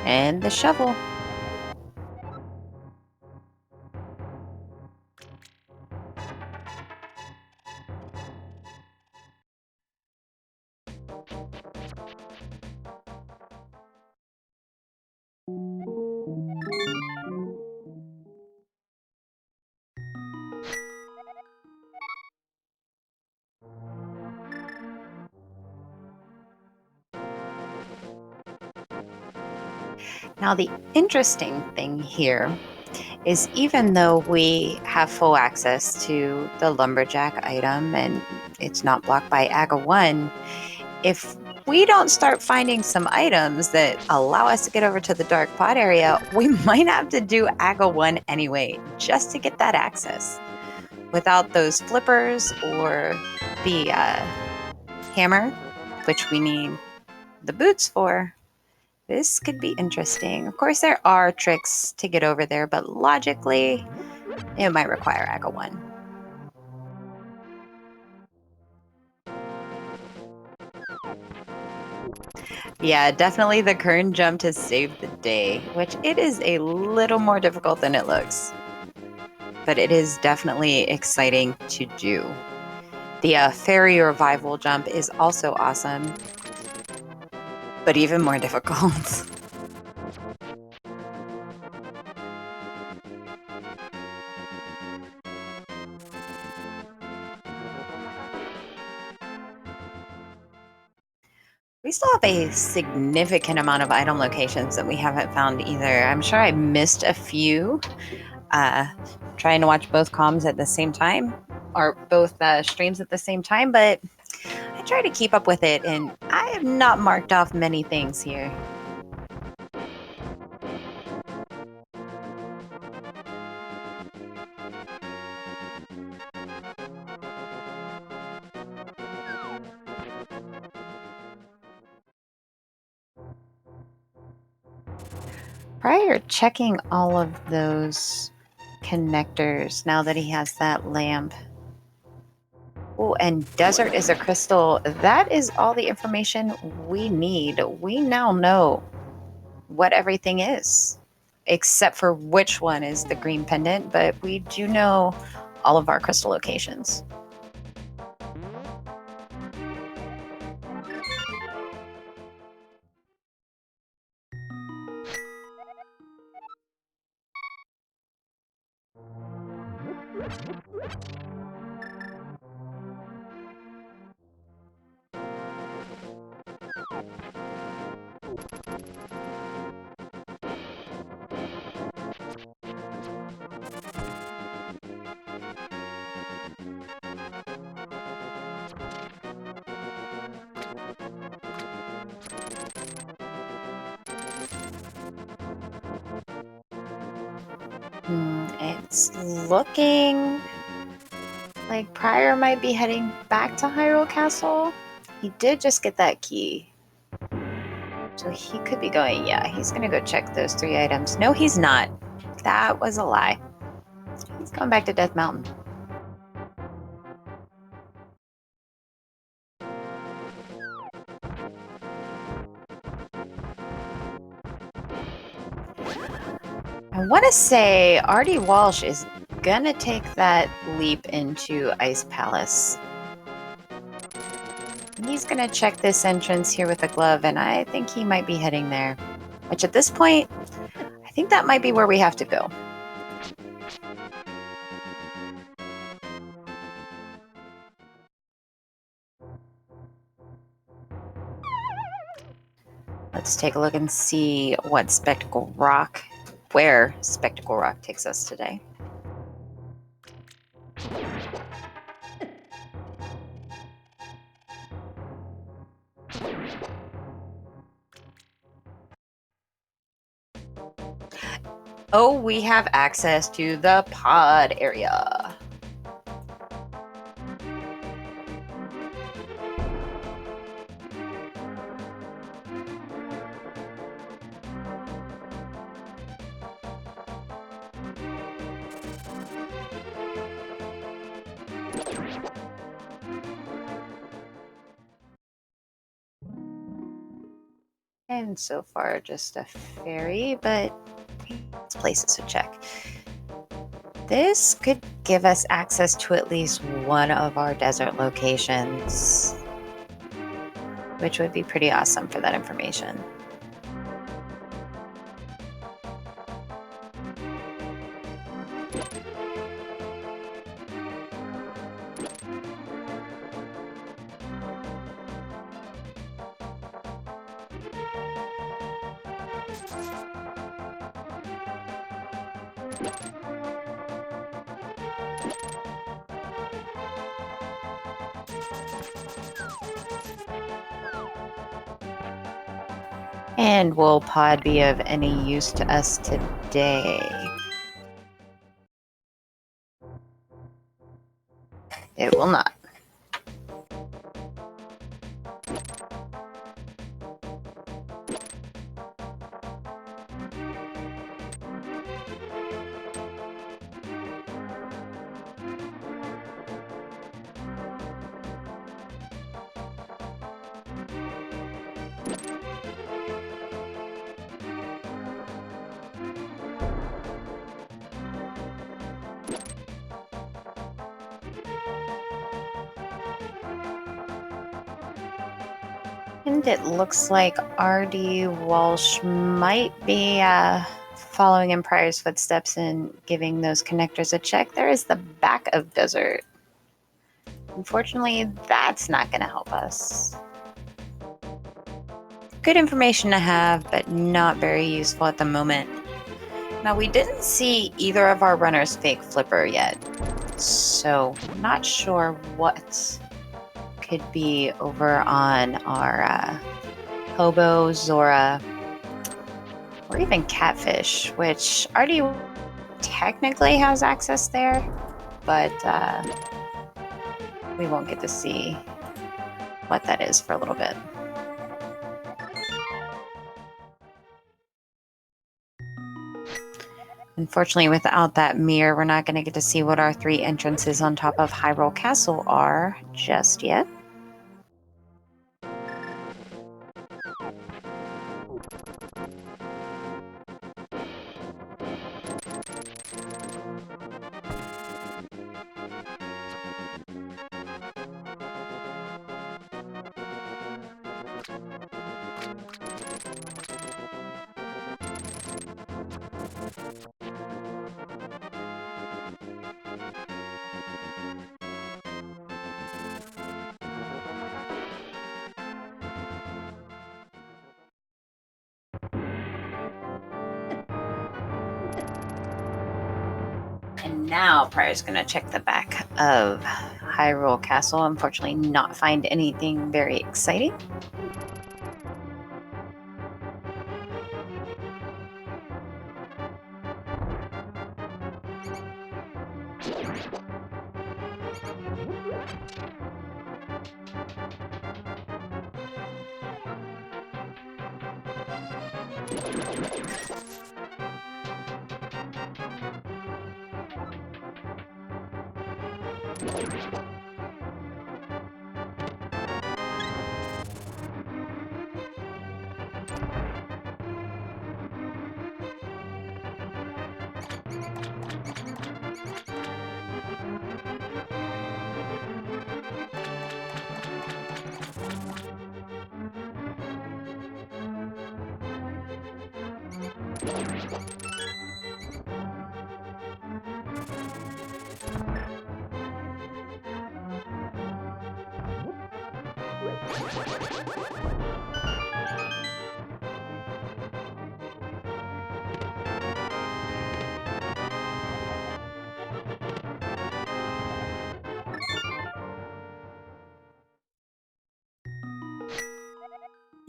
And the shovel. Now, the interesting thing here is even though we have full access to the lumberjack item and it's not blocked by AGA 1, if we don't start finding some items that allow us to get over to the dark pod area, we might have to do AGA 1 anyway, just to get that access. Without those flippers or the hammer, which we need the boots for, this could be interesting. Of course, there are tricks to get over there, but logically, it might require AGA 1. Yeah, definitely the Kern jump to save the day, which it is a little more difficult than it looks. But it is definitely exciting to do. The fairy revival jump is also awesome, but even more difficult. We still have a significant amount of item locations that we haven't found either. I'm sure I missed a few. Trying to watch both comms at the same time, or both streams at the same time, but I try to keep up with it, and I have not marked off many things here. Prior checking all of those connectors now that he has that lamp. Oh, and desert is a crystal. That is all the information we need. We now know what everything is, except for which one is the green pendant, but we do know all of our crystal locations. It's looking like prieR might be heading back to Hyrule Castle. He did just get that key. So he could be going, yeah, he's going to go check those 3 items. No, he's not. That was a lie. He's going back to Death Mountain. I want to say Artie Walsh is gonna take that leap into Ice Palace. He's gonna check this entrance here with a glove, and I think he might be heading there. Which at this point, I think that might be where we have to go. Let's take a look and see what Spectacle Rock, where Spectacle Rock takes us today. Oh, we have access to the pod area. And so far, just a ferry, but it's places to check. This could give us access to at least one of our desert locations, which would be pretty awesome for that information. And will pod be of any use to us today? It will not. And it looks like R.D. Walsh might be following in prieR's footsteps and giving those connectors a check. There is the back of desert. Unfortunately, that's not going to help us. Good information to have, but not very useful at the moment. Now, we didn't see either of our runners fake flipper yet, so I'm not sure what could be over on our Hobo, Zora, or even Catfish, which already technically has access there, but we won't get to see what that is for a little bit. Unfortunately, without that mirror, we're not going to get to see what our 3 entrances on top of Hyrule Castle are just yet. And now prieR's going to check the back of Hyrule Castle. Unfortunately, not find anything very exciting.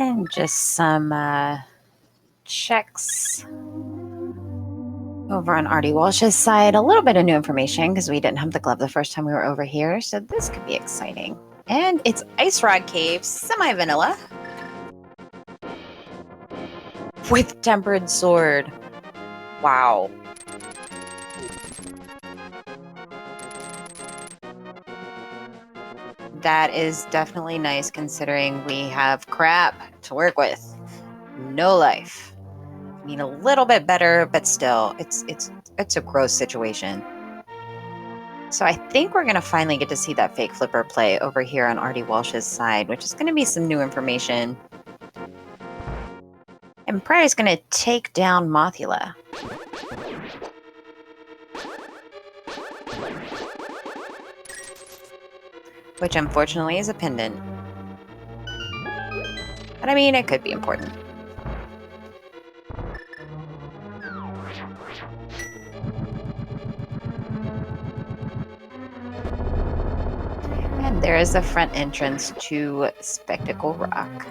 And just some checks over on Artie Walsh's side. A little bit of new information because we didn't have the glove the first time we were over here. So this could be exciting. And it's Ice Rod Cave, semi-vanilla. With Tempered Sword. Wow. That is definitely nice considering we have crap to work with. No life. I mean, a little bit better, but still, it's a gross situation. So I think we're going to finally get to see that fake flipper play over here on Artie Walsh's side, which is going to be some new information. And prie's going to take down Mothula. Which unfortunately is a pendant. But I mean, it could be important. And there is the front entrance to Spectacle Rock.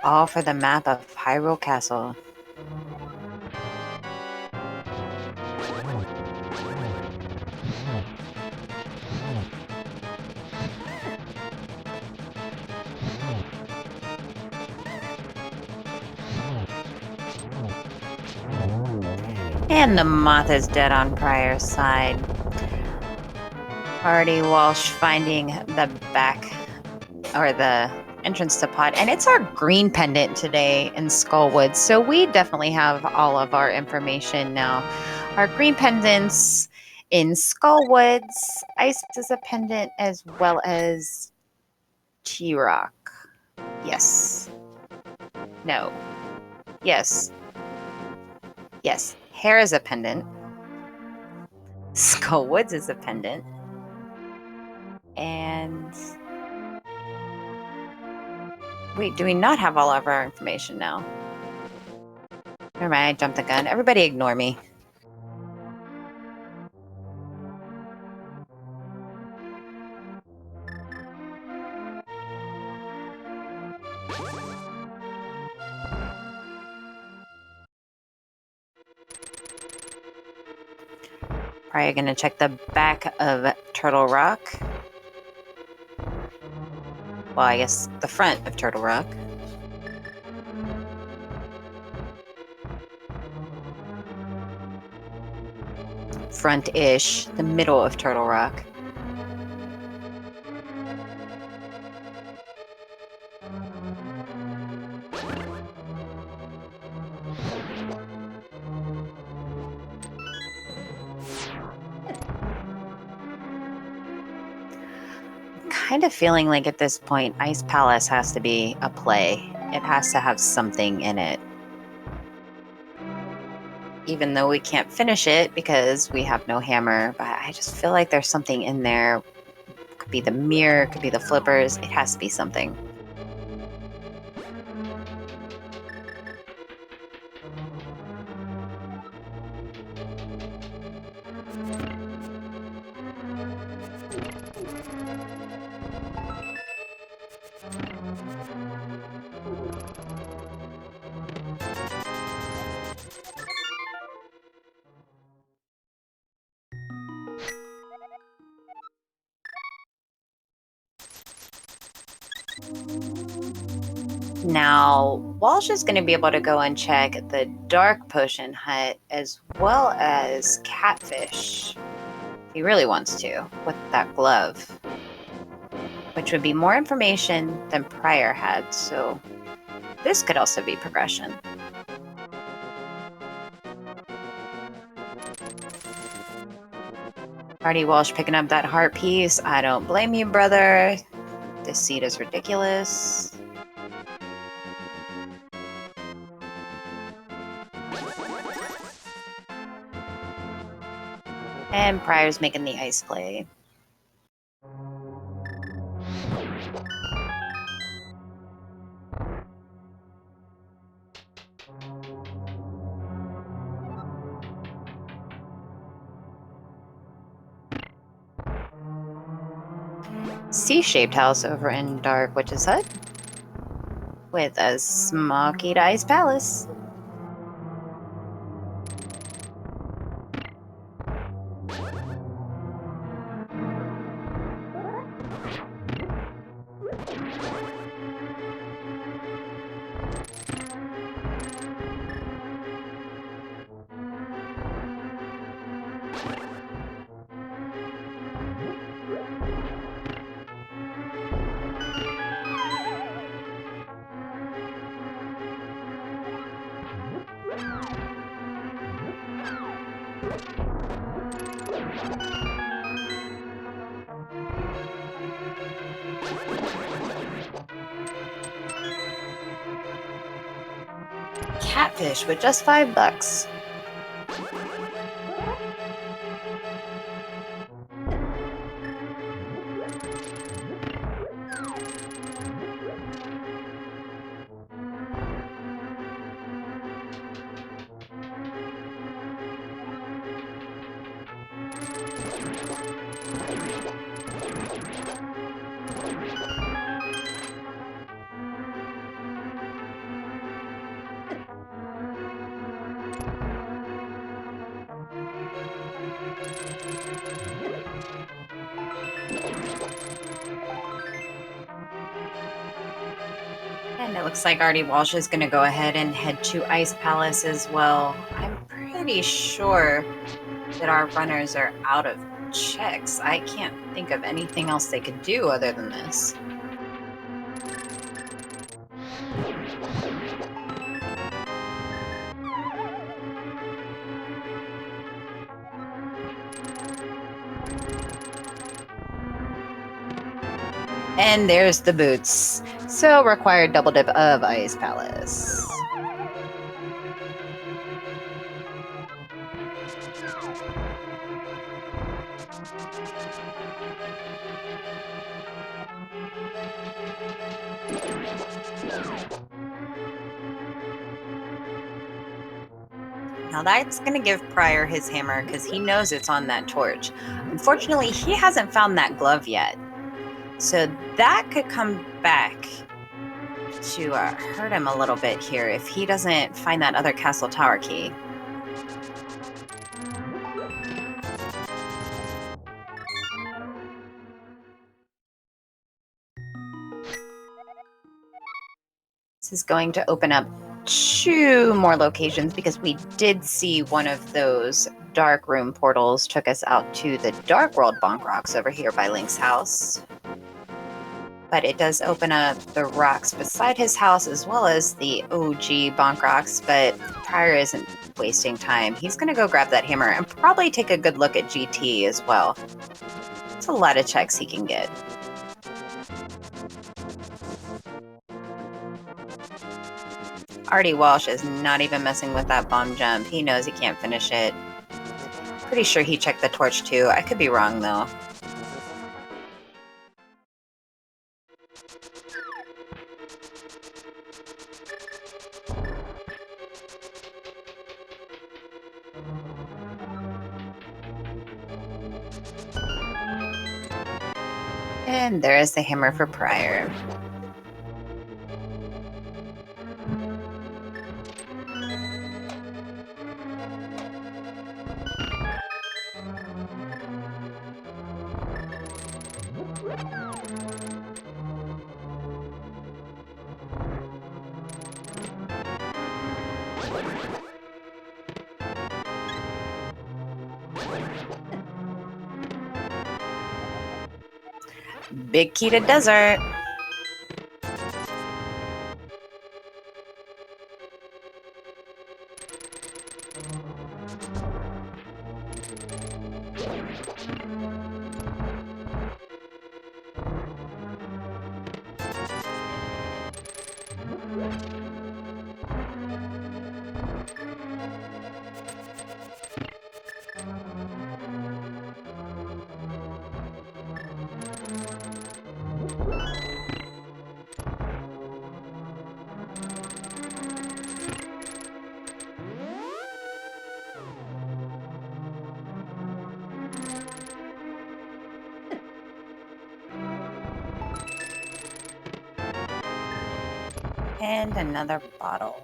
All for the map of Hyrule Castle. And the moth is dead on prie's side. Artie Walsh finding the back, or the entrance to pod. And it's our green pendant today in Skullwood. So we definitely have all of our information now. Our green pendants in Skullwoods. Ice is a pendant as well as T-Rock. Yes. No. Yes. Yes. Hair is a pendant. Skullwoods is a pendant. And wait, do we not have all of our information now? Never mind, I jumped the gun. Everybody ignore me. Probably going to check the back of Turtle Rock. Well, I guess the front of Turtle Rock. Front-ish, the middle of Turtle Rock. Kind of feeling like at this point, Ice Palace has to be a play. It has to have something in it. Even though we can't finish it because we have no hammer, but I just feel like there's something in there. Could be the mirror, could be the flippers. It has to be something. Now, Walsh is going to be able to go and check the Dark Potion Hut as well as Catfish. If he really wants to, with that glove. which would be more information than prieR had, so this could also be progression. Artie Walsh picking up that heart piece. I don't blame you, brother. This seed is ridiculous. And prieR's making the ice play. C-shaped house over in Dark Witch's Hut with a smoky ice palace. Catfish with just $5. And it looks like Artie Walsh is going to go ahead and head to Ice Palace as well. I'm pretty sure that our runners are out of checks. I can't think of anything else they could do other than this. And there's the boots. So required double dip of Ice Palace. Now that's going to give prieR his hammer because he knows it's on that torch. Unfortunately, he hasn't found that glove yet. So that could come back to hurt him a little bit here if he doesn't find that other castle tower key. This is going to open up 2 more locations because we did see one of those dark room portals took us out to the Dark World Bonk Rocks over here by Link's house. But it does open up the rocks beside his house as well as the OG Bonk Rocks, but prieR isn't wasting time. He's going to go grab that hammer and probably take a good look at GT as well. It's a lot of checks he can get. Artie Walsh is not even messing with that bomb jump. He knows he can't finish it. Pretty sure he checked the torch too. I could be wrong though. And there is the hammer for prieR. Big key to desert. And another bottle.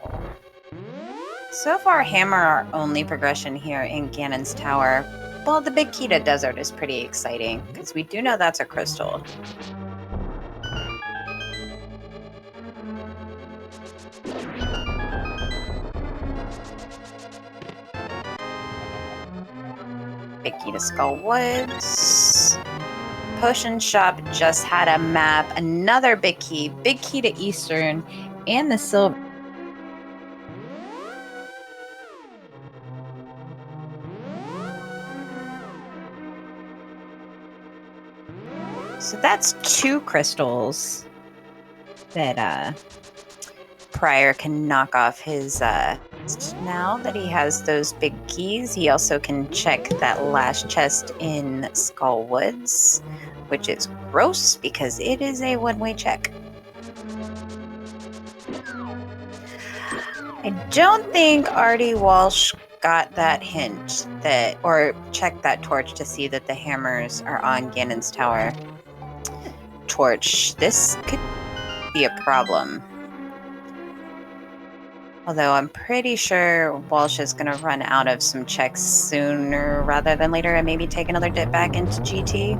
So far, hammer our only progression here in Ganon's Tower. Well, the big key to desert is pretty exciting, because we do know that's a crystal. Big key to Skull Woods. Potion Shop just had a map. Another big key to Eastern, and the silver. So that's 2 crystals that prieR can knock off his now that he has those big keys. He also can check that last chest in Skull Woods, which is gross because it is a one-way check. I don't think Artie Walsh got that hint that, or checked that torch to see that the hammers are on Ganon's Tower. Torch. This could be a problem. Although I'm pretty sure Walsh is going to run out of some checks sooner rather than later and maybe take another dip back into GT.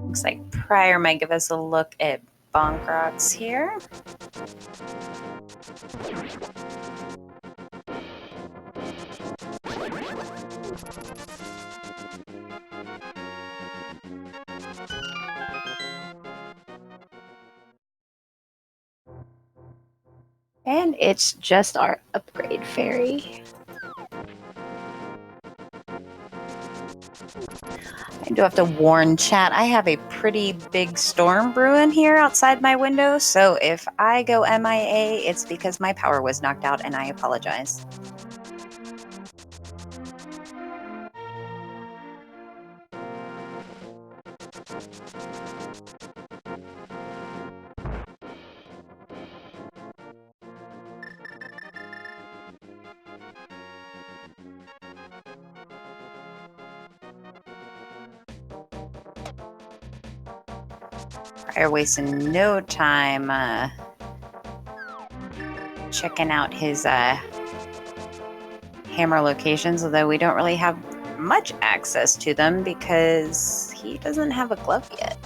Looks like prieR might give us a look at Bonk Rocks here. And it's just our upgrade fairy. I do have to warn chat, I have a pretty big storm brewing here outside my window, so if I go MIA, it's because my power was knocked out and I apologize. prieR wasting no time checking out his hammer locations, although we don't really have much access to them because he doesn't have a glove yet.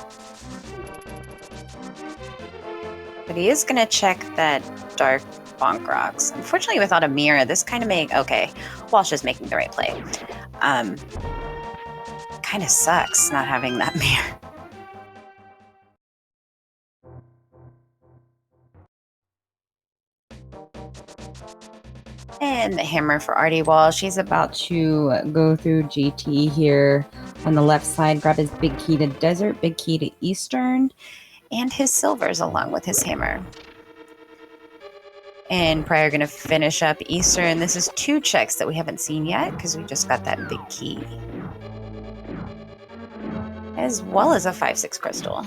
But he is going to check that dark Bonk Rocks. Unfortunately, without a mirror, this kind of okay, Walsh is making the right play. Kind of sucks not having that mirror. And the hammer for Artie Walsh. She's about to go through GT here on the left side, grab his big key to desert, big key to Eastern, and his silvers along with his hammer. And prieR going to finish up Eastern. This is 2 checks that we haven't seen yet because we just got that big key. As well as a 5/6 crystal.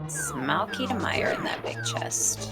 Small key to Meyer in that big chest.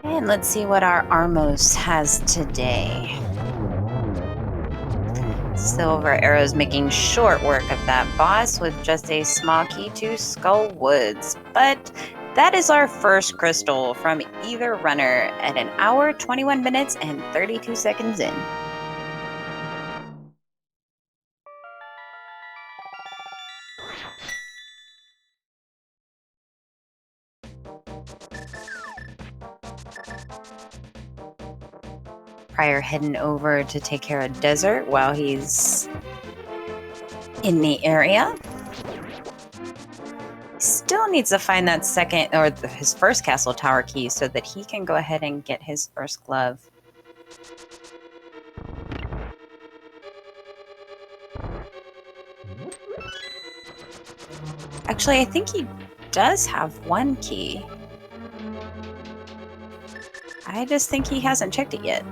And let's see what our Armos has today. Silver Arrow's making short work of that boss with just a small key to Skull Woods. But that is our first crystal from either runner at 1 hour, 21 minutes, and 32 seconds in. prieR heading over to take care of Desert while he's in the area. Still needs to find that second, or his first castle tower key so that he can go ahead and get his first glove. Actually, I think he does have one key. I just think he hasn't checked it yet.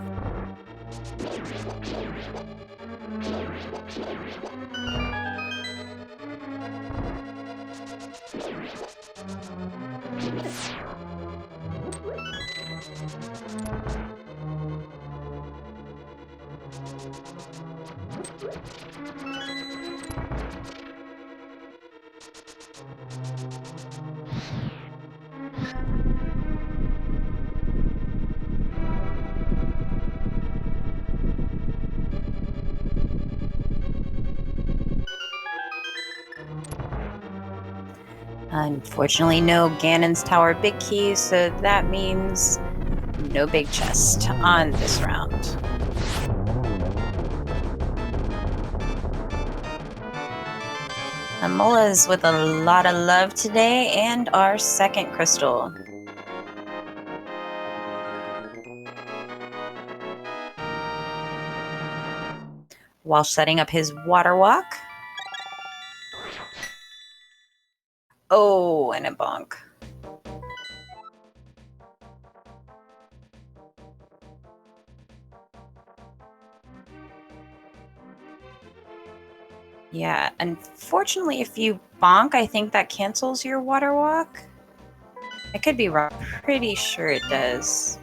Unfortunately, no Ganon's Tower big key, so that means no big chest on this round. Amola's with a lot of love today, and our second crystal. While setting up his water walk. Oh, and a bonk. Yeah, unfortunately, if you bonk, I think that cancels your water walk. I could be wrong. Pretty sure it does.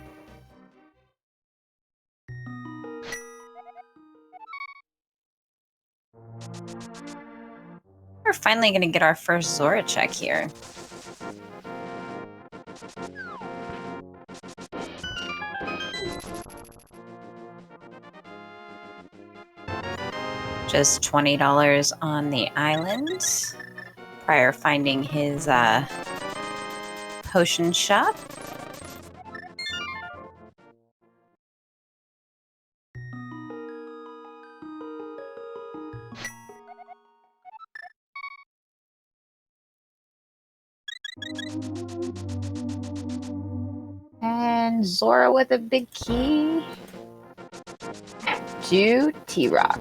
We're finally going to get our first Zora check here. Just $20 on the island. prieR finding his potion shop. And Zora with a big key to T-Rock.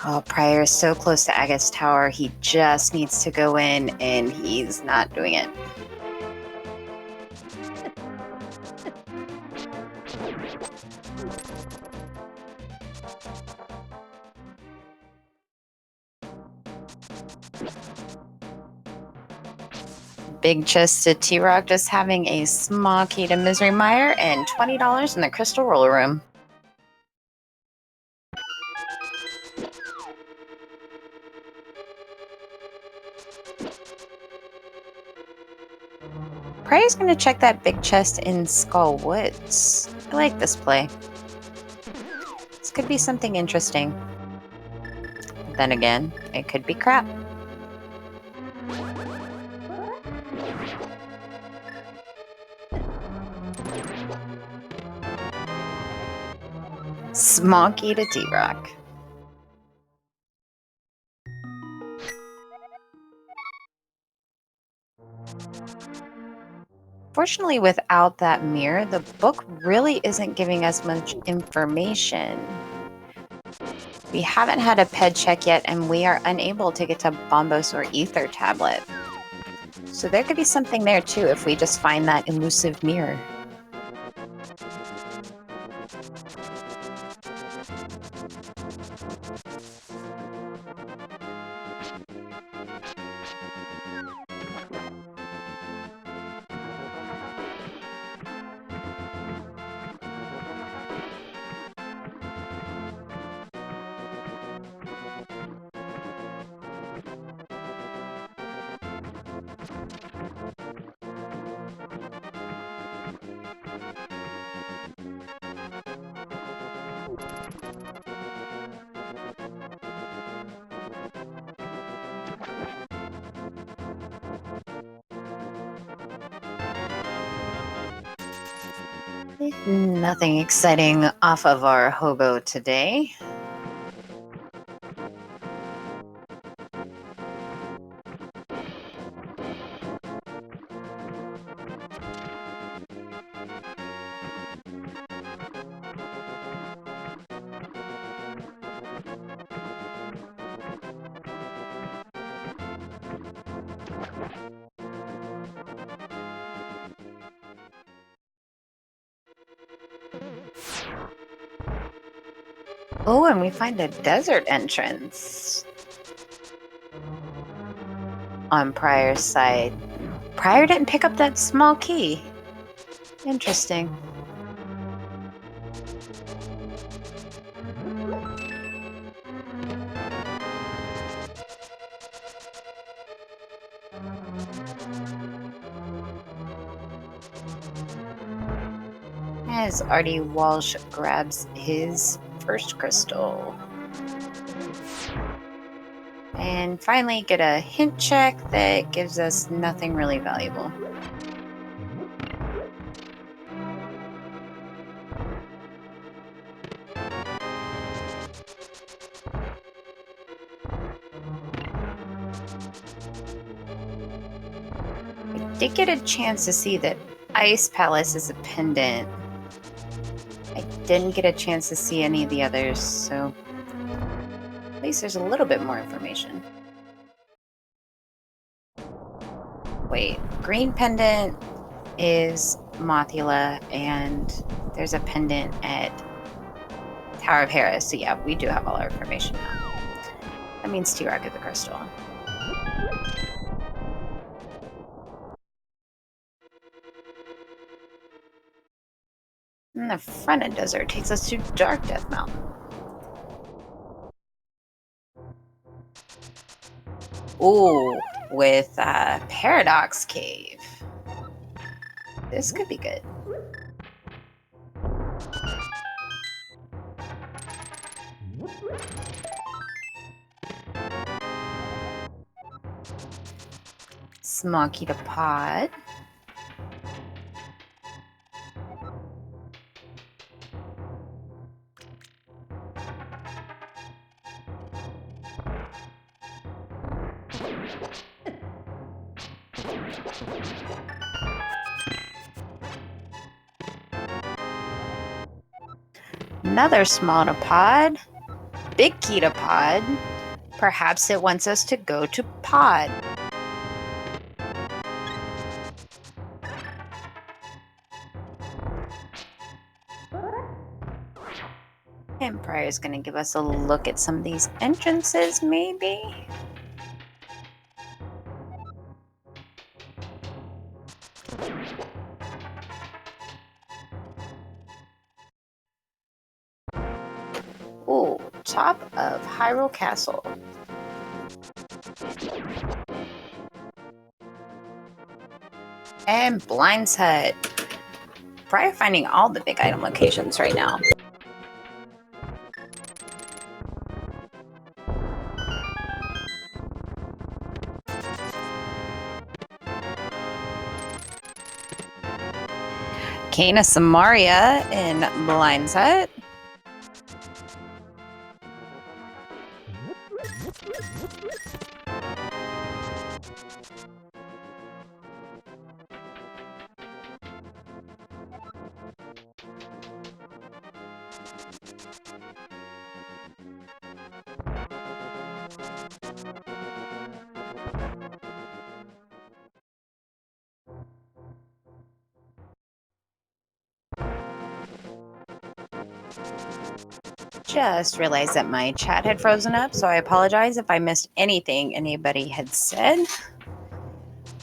Oh, prieR is so close to Aga's tower. He just needs to go in, and he's not doing it. Big chest to T-Rock, just having a small key to Misery Mire and $20 in the Crystal Roller Room. prieR's going to check that big chest in Skull Woods. I like this play. This could be something interesting. Then again, it could be crap. Small key to T-Rock. Fortunately, without that mirror, the book really isn't giving us much information. We haven't had a ped check yet, and we are unable to get to Bombos or Ether Tablet. So there could be something there too if we just find that elusive mirror. Nothing exciting off of our hobo today. Oh, and we find a desert entrance on prieR's side. prieR didn't pick up that small key. Interesting. As Artie Walsh grabs his first crystal. And finally get a hint check that gives us nothing really valuable. I did get a chance to see that Ice Palace is a pendant. I didn't get a chance to see any of the others, so at least there's a little bit more information. Wait, green pendant is Mothula, and there's a pendant at Tower of Hera, so yeah, we do have all our information now. That means T-Rock is the crystal. And the front of desert takes us to Dark Death Mountain. Ooh, with Paradox Cave. This could be good. Small key to pod. Another small to pod. big key to pod. Perhaps it wants us to go to pod. And prieR's going to give us a look at some of these entrances, maybe? Ooh, top of Hyrule Castle. And Blind's Hut. prieR finding all the big item locations right now. Kana Samaria in Blind's Hut. Just realized that my chat had frozen up, so I apologize if I missed anything anybody had said.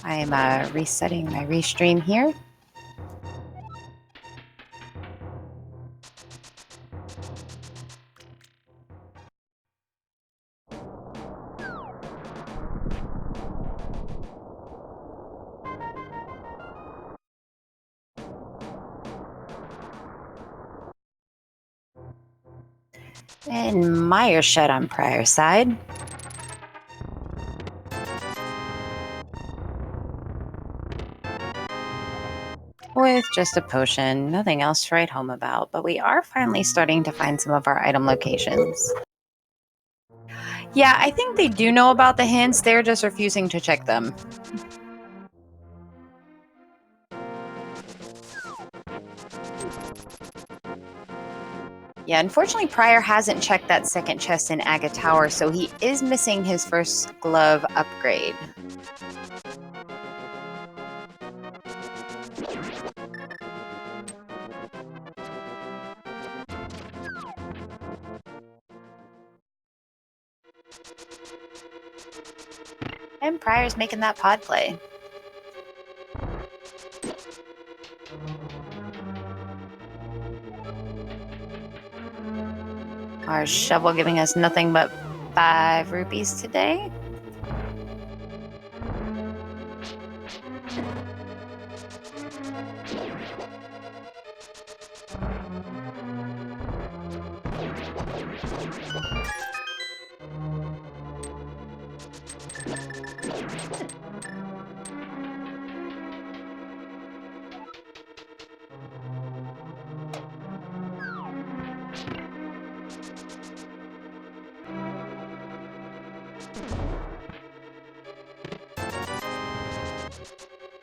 I am resetting my restream here. And Meyer shut on prieR's side. With just a potion, nothing else to write home about, but we are finally starting to find some of our item locations. Yeah, I think they do know about the hints, they're just refusing to check them. Yeah, unfortunately, prieR hasn't checked that second chest in Aga Tower, so he is missing his first glove upgrade. And prieR's making that pod play. Our shovel giving us nothing but 5 rupees today.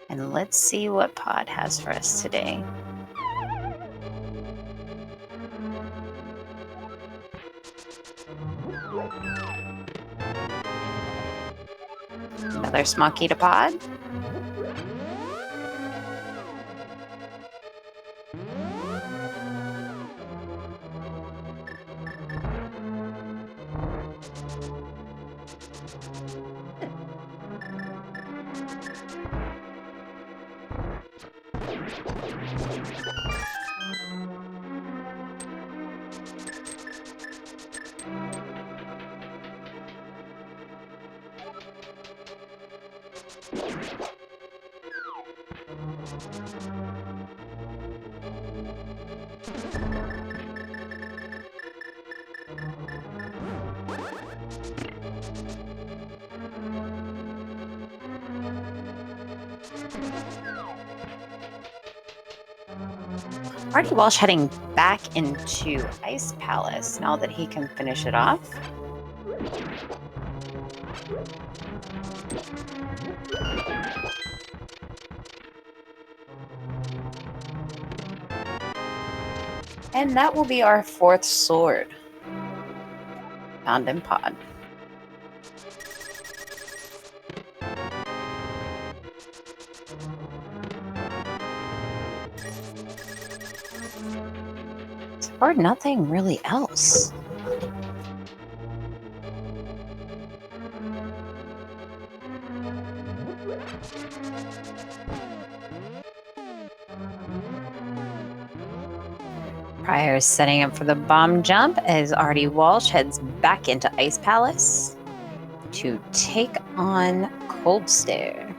And let's see what pod has for us today. Another small key to pod. Marty Walsh heading back into Ice Palace now that he can finish it off. And that will be our 4th sword. Found in pod. Or nothing really else. prieR is setting up for the bomb jump as Artie Walsh heads back into Ice Palace to take on Cold Stare.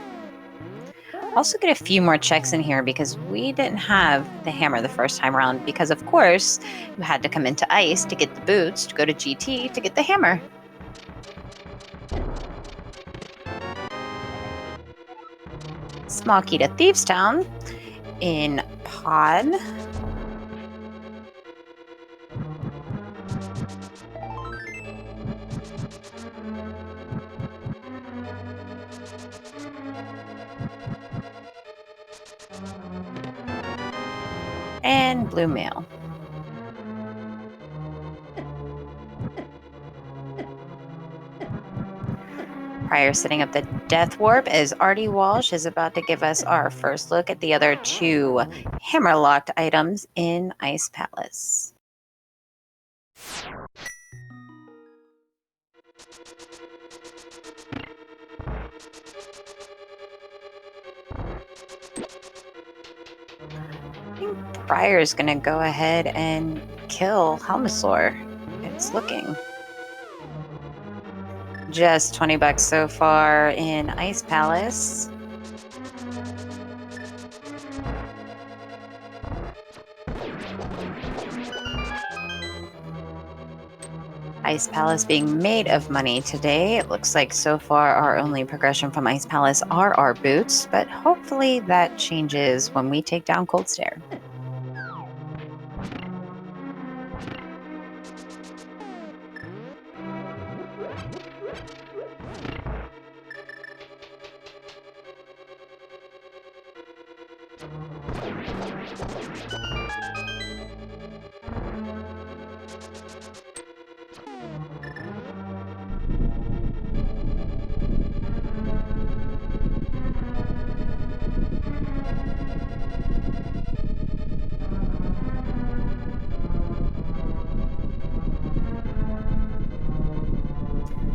Also get a few more checks in here because we didn't have the hammer the first time around because, of course, you had to come into Ice to get the boots, to go to GT to get the hammer. Small key to Thieves Town in pod. And blue mail. prieR setting up the death warp as Artie Walsh is about to give us our first look at the other two hammer-locked items in Ice Palace. I think prieR is going to go ahead and kill Helmasaur. It's looking. Just $20 so far in Ice Palace. Ice Palace being made of money today. It looks like so far our only progression from Ice Palace are our boots, but hopefully that changes when we take down Cold Stare.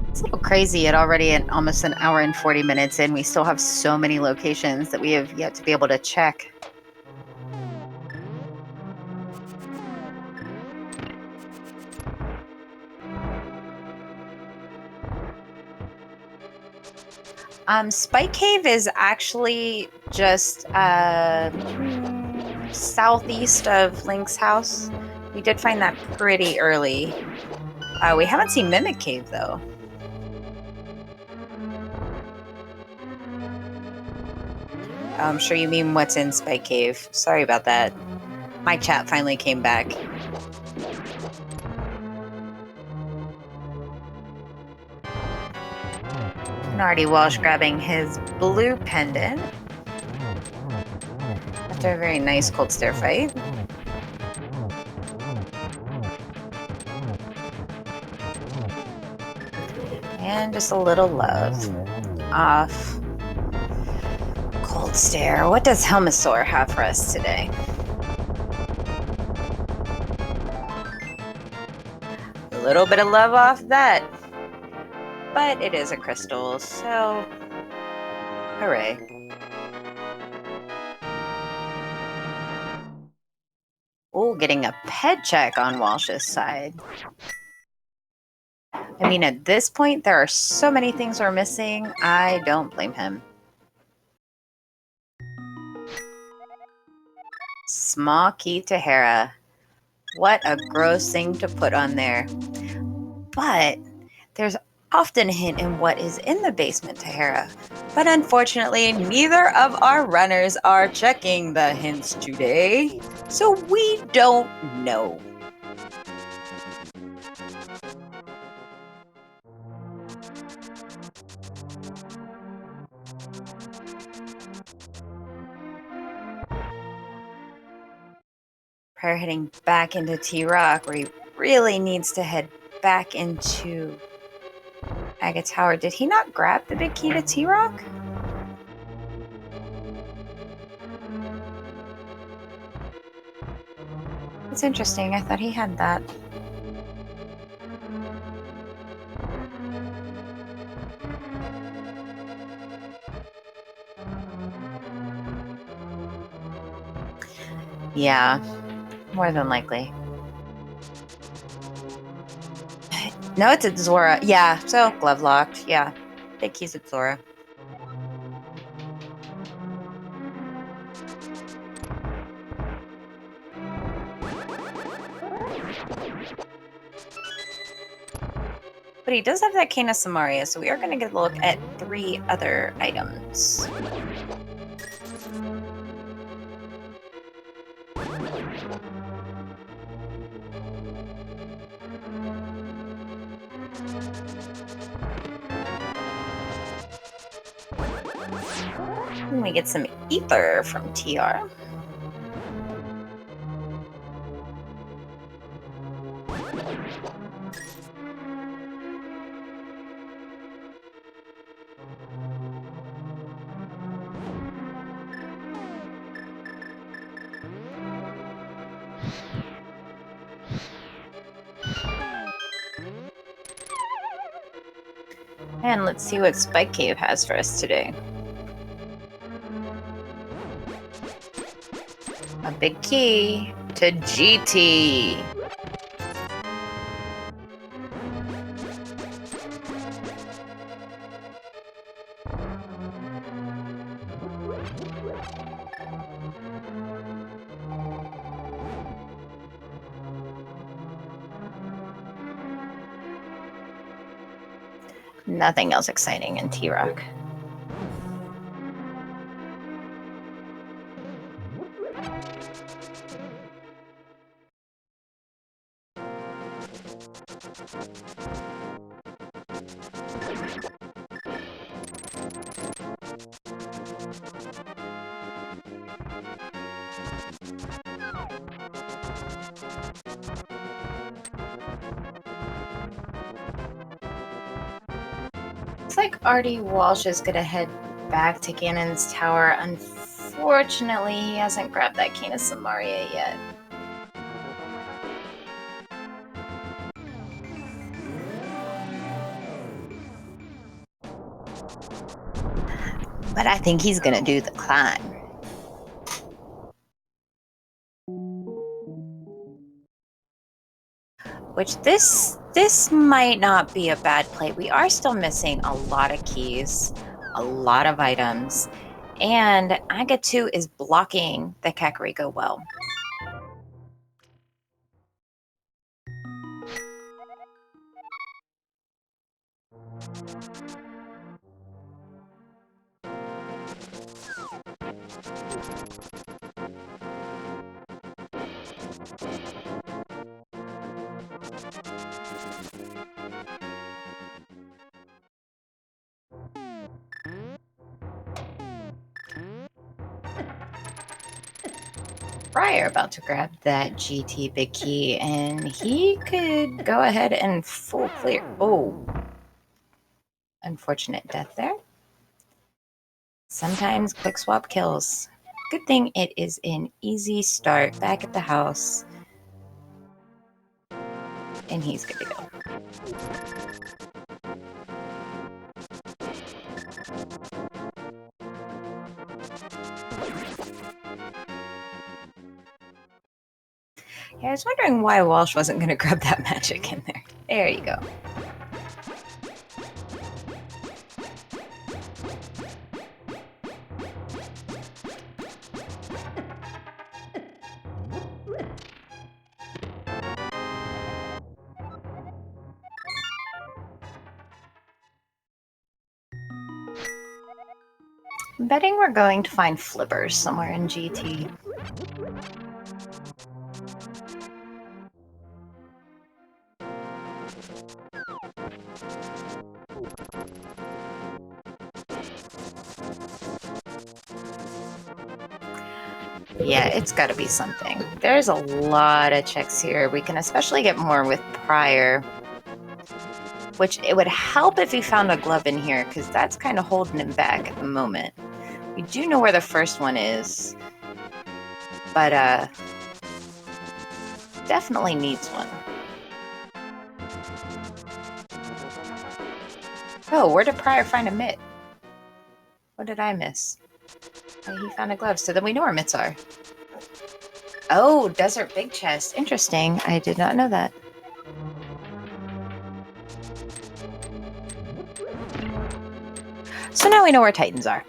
It's a little crazy at already at almost an hour and 40 minutes in. We still have so many locations that we have yet to be able to check. Spike Cave is actually just southeast of Link's house. We did find that pretty early. We haven't seen Mimic Cave, though. I'm sure you mean what's in Spike Cave. Sorry about that. My chat finally came back. Artie Walsh grabbing his blue pendant after a very nice Cold Stare fight. And just a little love off Cold Stare. What does Helmasaur have for us today? A little bit of love off that. But it is a crystal, so hooray. Oh, getting a pet check on Walsh's side. I mean, at this point, there are so many things we're missing. I don't blame him. Small key to Hera. What a gross thing to put on there. But there's often a hint in what is in the basement to Hera. But unfortunately, neither of our runners are checking the hints today, so we don't know. prieR heading back into T-Rock, where he really needs to head back into Aga Tower. Did he not grab the big key to T-Rock? It's interesting. I thought he had that. Yeah, more than likely. No, it's at Zora. Yeah, so glove locked. Yeah, big keys at Zora. But he does have that Cane of Samaria, so we are going to get a look at 3 other items. And we get some ether from TR. And let's see what Spike Cave has for us today. A big key to GT. Nothing else exciting in T-Rock. Looks like Artie Walsh is going to head back to Ganon's Tower. Unfortunately, he hasn't grabbed that Cane of Samaria yet. But I think he's going to do the climb. Which this might not be a bad play. We are still missing a lot of keys, a lot of items, and Aga 2 is blocking the Kakariko well. prieR about to grab that GT big key, and he could go ahead and full clear. Oh, unfortunate death there. Sometimes quick swap kills. Good thing it is an easy start back at the house. And he's good to go. Yeah, I was wondering why Walsh wasn't going to grab that magic in there. There you go. I'm betting we're going to find flippers somewhere in GT. Yeah, it's got to be something. There's a lot of checks here. We can especially get more with prieR. which it would help if he found a glove in here, because that's kind of holding him back at the moment. We do know where the first one is, but definitely needs one. Oh, where did prieR find a mitt? What did I miss? Oh, he found a glove, so then we know where mitts are. Oh, desert big chest. Interesting. I did not know that. So now we know where titans are.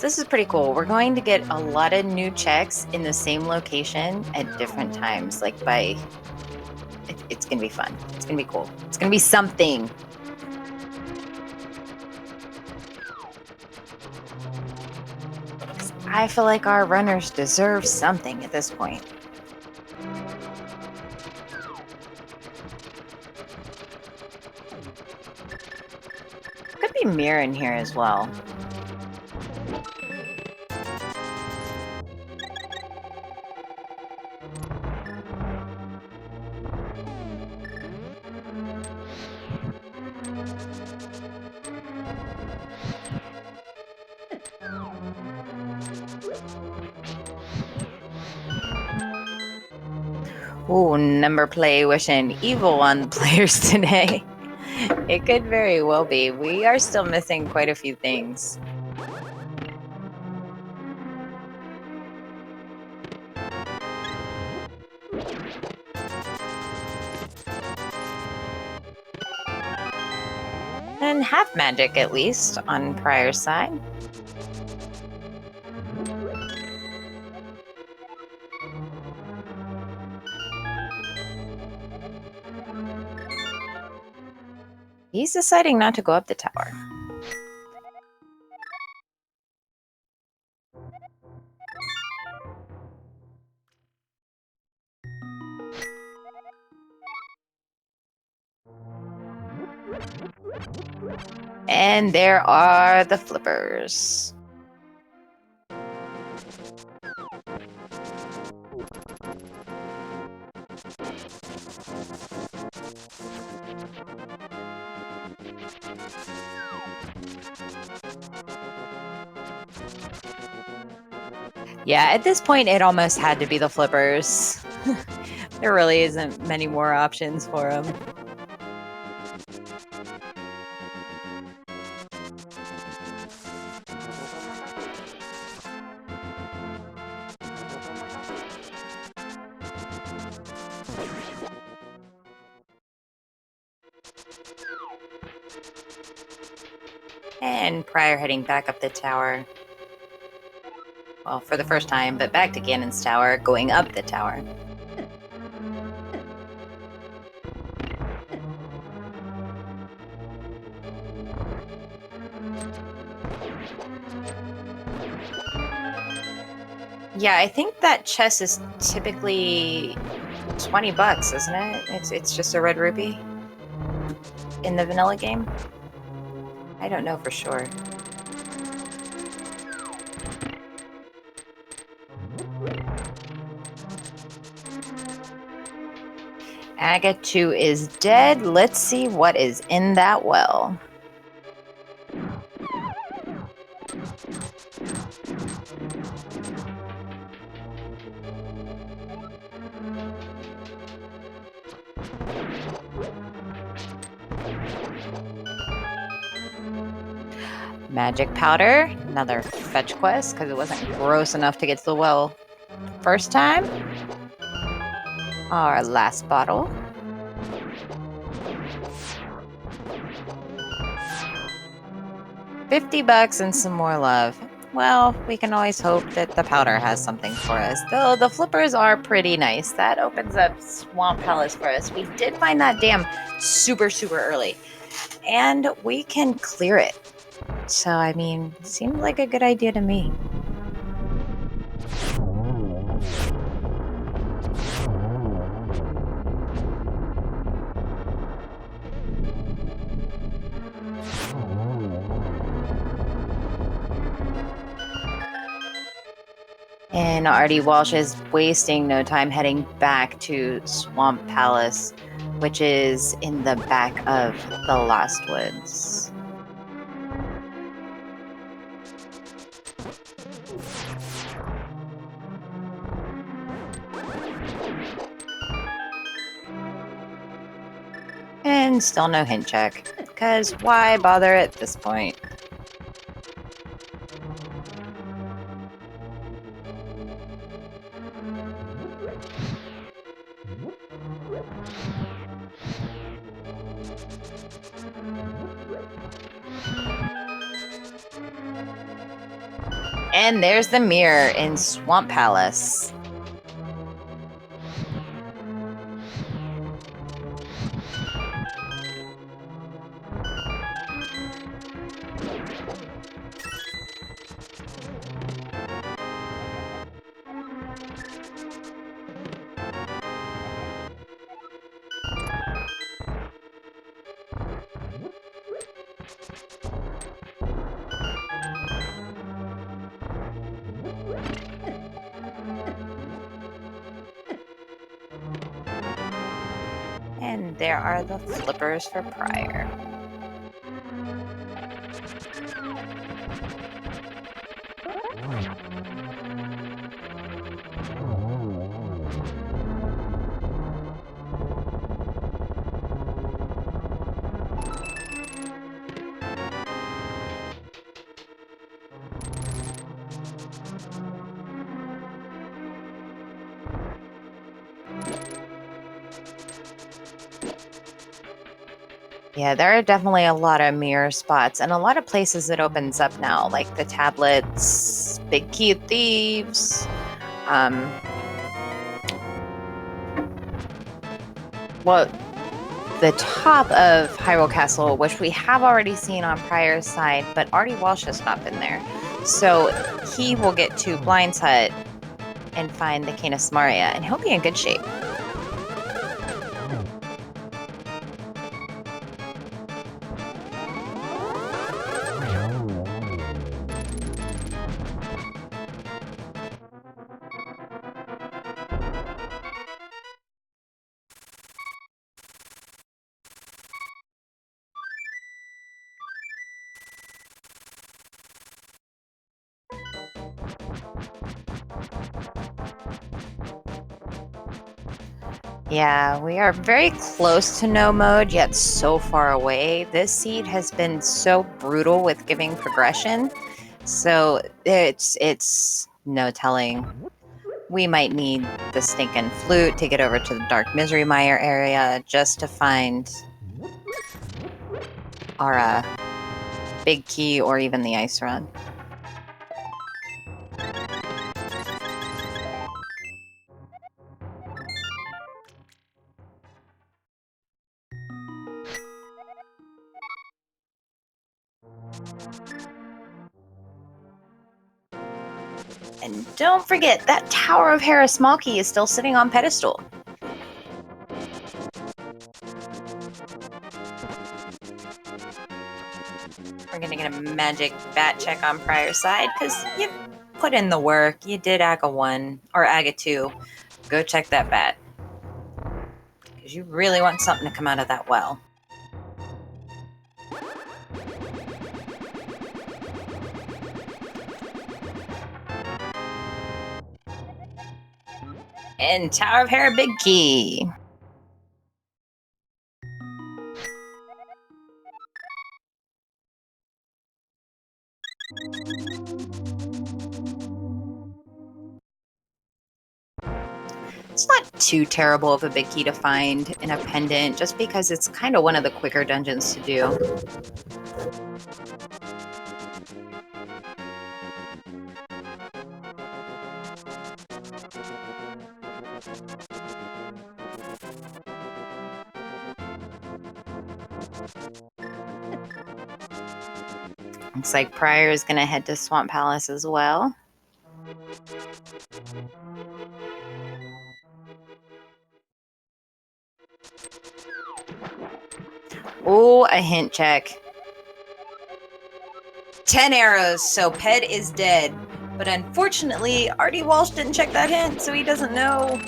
This is pretty cool. We're going to get a lot of new checks in the same location at different times. Like it's going to be fun. It's going to be cool. It's going to be something. I feel like our runners deserve something at this point. Could be mirror in here as well. Ooh, number play wishing evil on the players today. It could very well be. We are still missing quite a few things. And half magic, at least, on prieR's side. He's deciding not to go up the tower. And there are the flippers. Yeah, at this point, it almost had to be the flippers. There really isn't many more options for him. And prieR heading back up the tower. Well, for the first time, but back to Ganon's tower, going up the tower. Yeah, I think that chest is typically $20, isn't it? It's just a red rupee in the vanilla game. I don't know for sure. Aga 2 is dead. Let's see what is in that well. Magic powder, another fetch quest because it wasn't gross enough to get to the well first time. Our last bottle. $50 and some more love. Well, we can always hope that the powder has something for us. Though the flippers are pretty nice. That opens up Swamp Palace for us. We did find that dam super early. And we can clear it. So, I mean, seems like a good idea to me. And Artie Walsh is wasting no time heading back to Swamp Palace, which is in the back of the Lost Woods. And still no hint check, because why bother at this point? And there's the mirror in Swamp Palace. And there are the flippers for prieR. Yeah, there are definitely a lot of mirror spots and a lot of places it opens up now, like the tablets, Big Key of Thieves. Well, the top of Hyrule Castle, which we have already seen on prieR's side, but Artie Walsh has not been there. So he will get to Blind's Hut and find the Canis Maria, and he'll be in good shape. Yeah, we are very close to no mode, yet so far away. This seed has been so brutal with giving progression, so it's no telling. We might need the stinking flute to get over to the Dark Misery Mire area just to find our Big Key or even the Ice Run. And don't forget, that Tower of Harrismalki is still sitting on pedestal. We're going to get a magic bat check on prieR's side, because you put in the work. You did Aga 1, or Aga 2. Go check that bat. Because you really want something to come out of that well. And Tower of Hera Big Key. It's not too terrible of a big key to find in a pendant, just because it's kind of one of the quicker dungeons to do. Looks like prieR is going to head to Swamp Palace as well. Oh, a hint check. 10 arrows, so Ped is dead. But unfortunately, Artie Walsh didn't check that hint, so he doesn't know.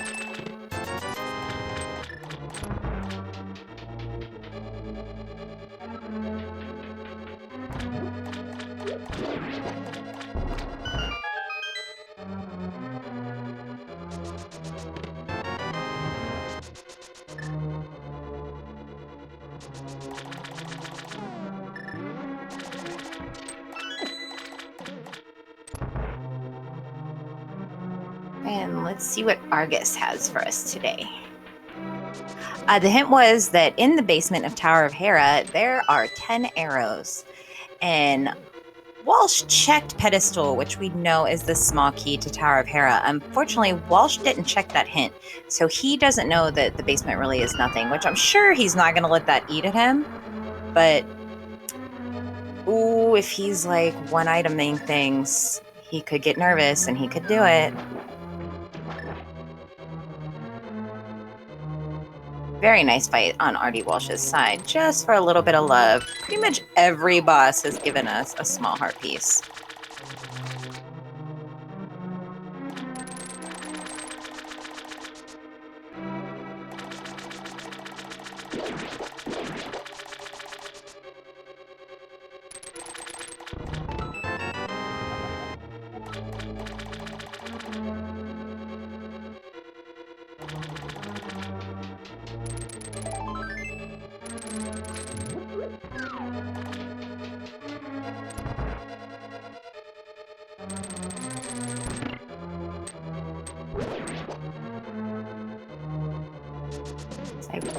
And let's see what Argus has for us today. The hint was that in the basement of Tower of Hera, there are 10 arrows. And Walsh checked Pedestal, which we know is the small key to Tower of Hera. Unfortunately, Walsh didn't check that hint. So he doesn't know that the basement really is nothing, which I'm sure he's not going to let that eat at him. But, ooh, if he's like one-iteming things, he could get nervous and he could do it. Very nice fight on Artie Walsh's side, just for a little bit of love. Pretty much every boss has given us a small heart piece.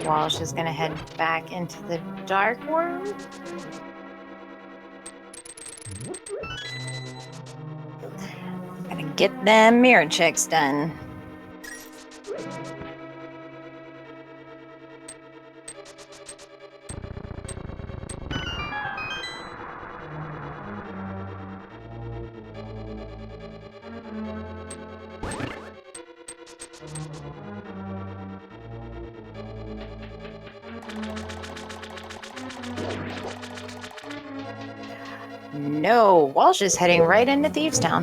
Walsh is going to head back into the dark world. Gonna get them mirror checks done. No, Walsh is heading right into Thieves Town.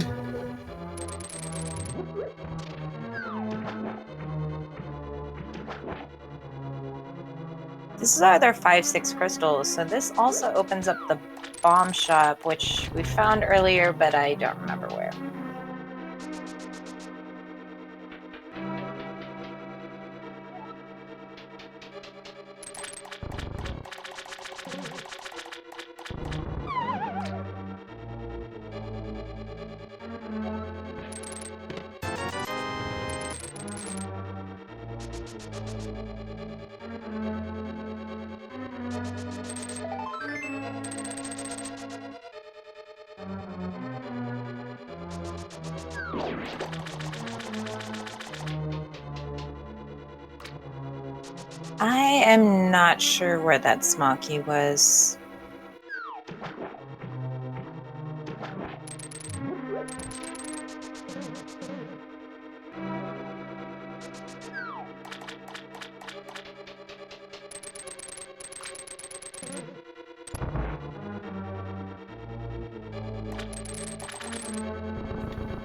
This is our 5-6 crystals, so this also opens up the bomb shop, which we found earlier, but I don't remember where. I am not sure where that small key was.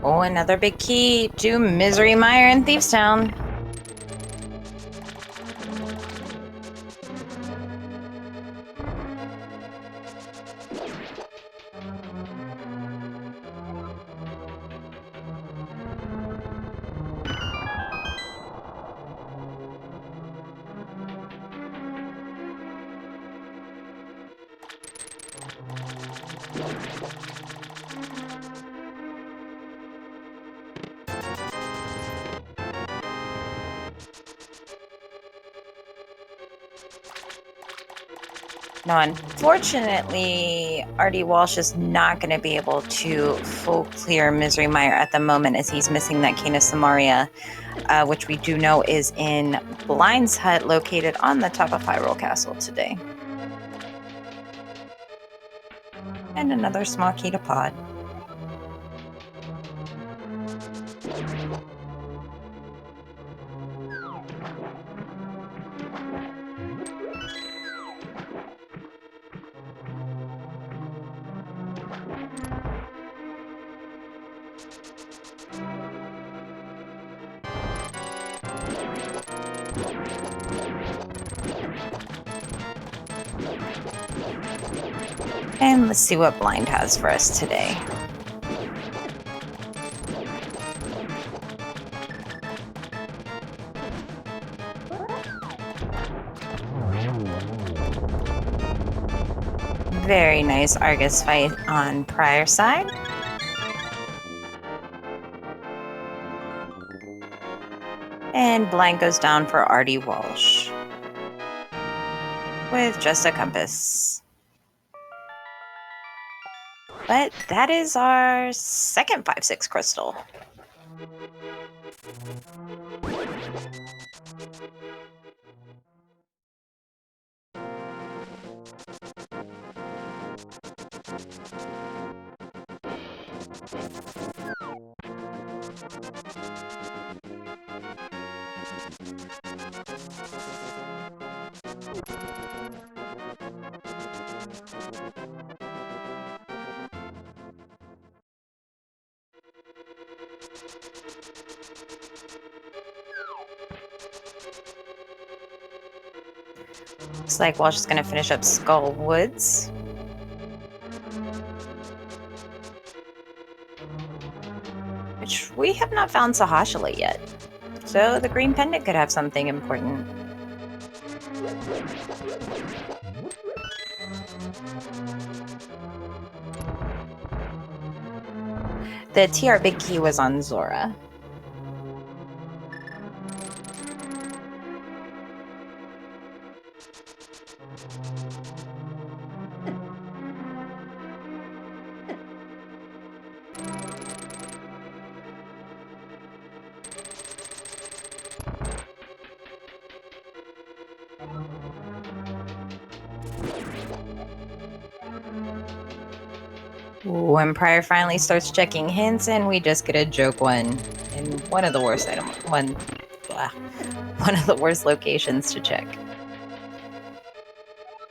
Oh, another big key to Misery Mire in Thieves Town. Now, unfortunately, Artie Walsh is not going to be able to full clear Misery Mire at the moment, as he's missing that Cane of Samaria, which we do know is in Blind's Hut, located on the top of Hyrule Castle today. And another small key to Pod. And let's see what blind has for us today. Very nice Argus fight on prieR side. And blind goes down for Artie Walsh with just a compass. But that is our second 5-6 crystal. Looks like Walsh is going to finish up Skull Woods. Which we have not found Sahashala yet. So the green pendant could have something important. The TR Big Key was on Zora. When prieR finally starts checking hints, and we just get a joke one in one of the worst one of the worst locations to check.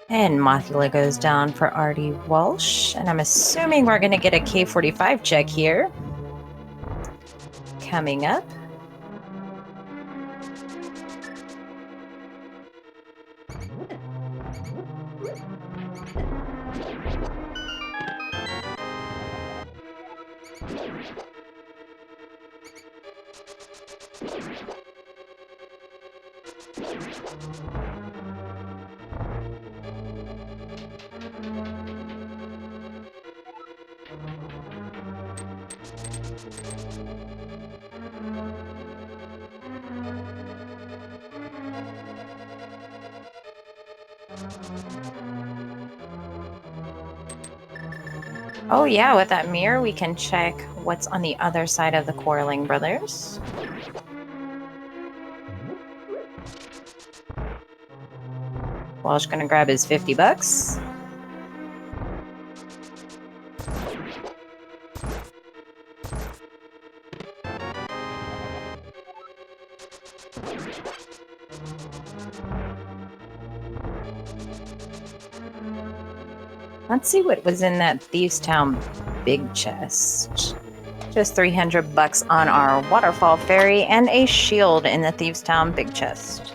And Mothula goes down for Artie Walsh, and I'm assuming we're going to get a K45 check here. Coming up. Oh yeah, with that mirror we can check what's on the other side of the Quarreling Brothers. Walsh gonna grab his $50. Let's see what was in that Thieves Town big chest. Just $300 on our Waterfall Ferry and a shield in the Thieves Town big chest.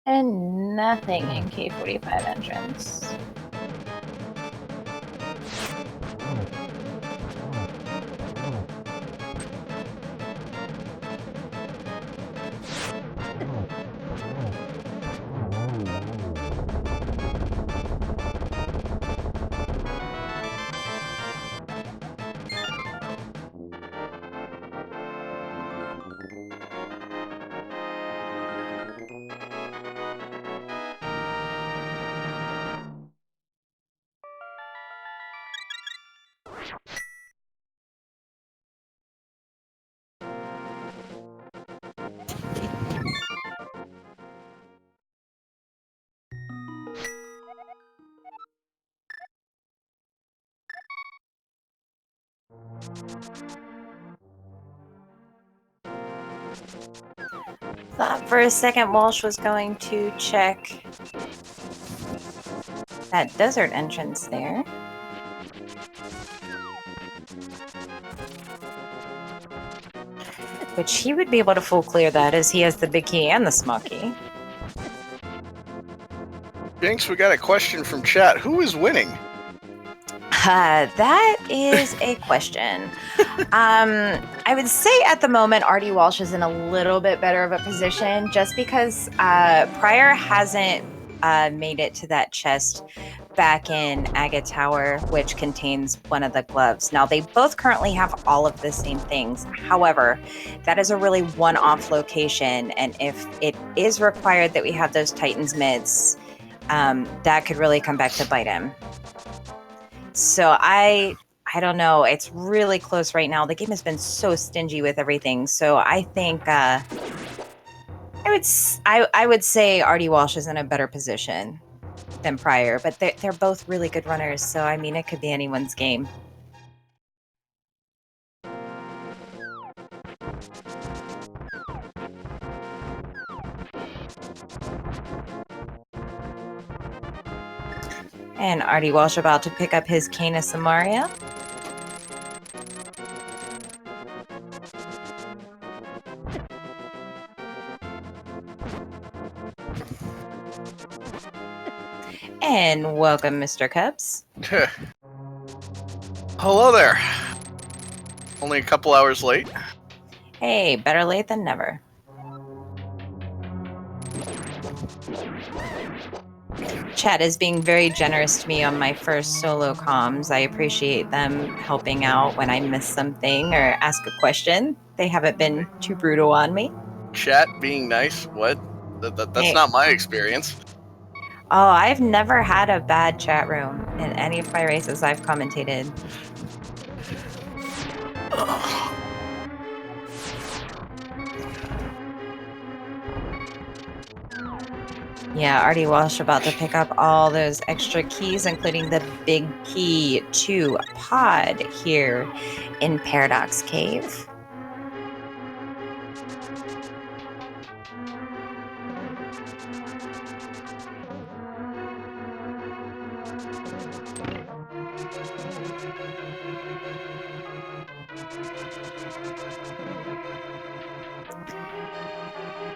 And nothing in K45 entrance. Thought for a second Walsh was going to check that desert entrance there. Which he would be able to full clear that, as he has the big key and the small key. Jinx, we got a question from chat. Who is winning? That is a question. I would say at the moment, Artie Walsh is in a little bit better of a position just because prieR hasn't made it to that chest back in Agate Tower, which contains one of the gloves. Now, they both currently have all of the same things. However, that is a really one-off location, and if it is required that we have those Titan's mitts, that could really come back to bite him. So I don't know. It's really close right now. The game has been so stingy with everything. So I think I would say Artie Walsh is in a better position than prieR, but they're both really good runners. So I mean, it could be anyone's game. And Artie Walsh about to pick up his Cane of Samaria. And welcome, Mr. Cubs. Hello there. Only a couple hours late. Hey, better late than never. Chat is being very generous to me on my first solo comms. I appreciate them helping out when I miss something or ask a question. They haven't been too brutal on me. Chat being nice? What? That's Hey. not my experience. Oh, I've never had a bad chat room in any of my races I've commentated. Yeah, Artie Walsh about to pick up all those extra keys, including the big key to pod here in Paradox Cave.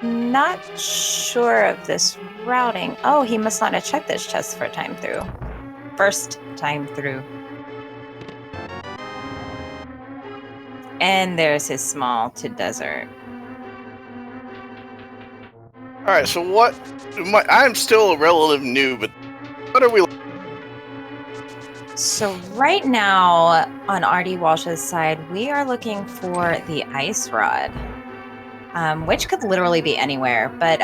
Not sure of this routing. Oh, he must not have checked this chest for time through. First time through. And there's his small to desert. All right, so what? I'm still a relative new, but what are we? So right now on Artie Walsh's side, we are looking for the ice rod. Which could literally be anywhere, but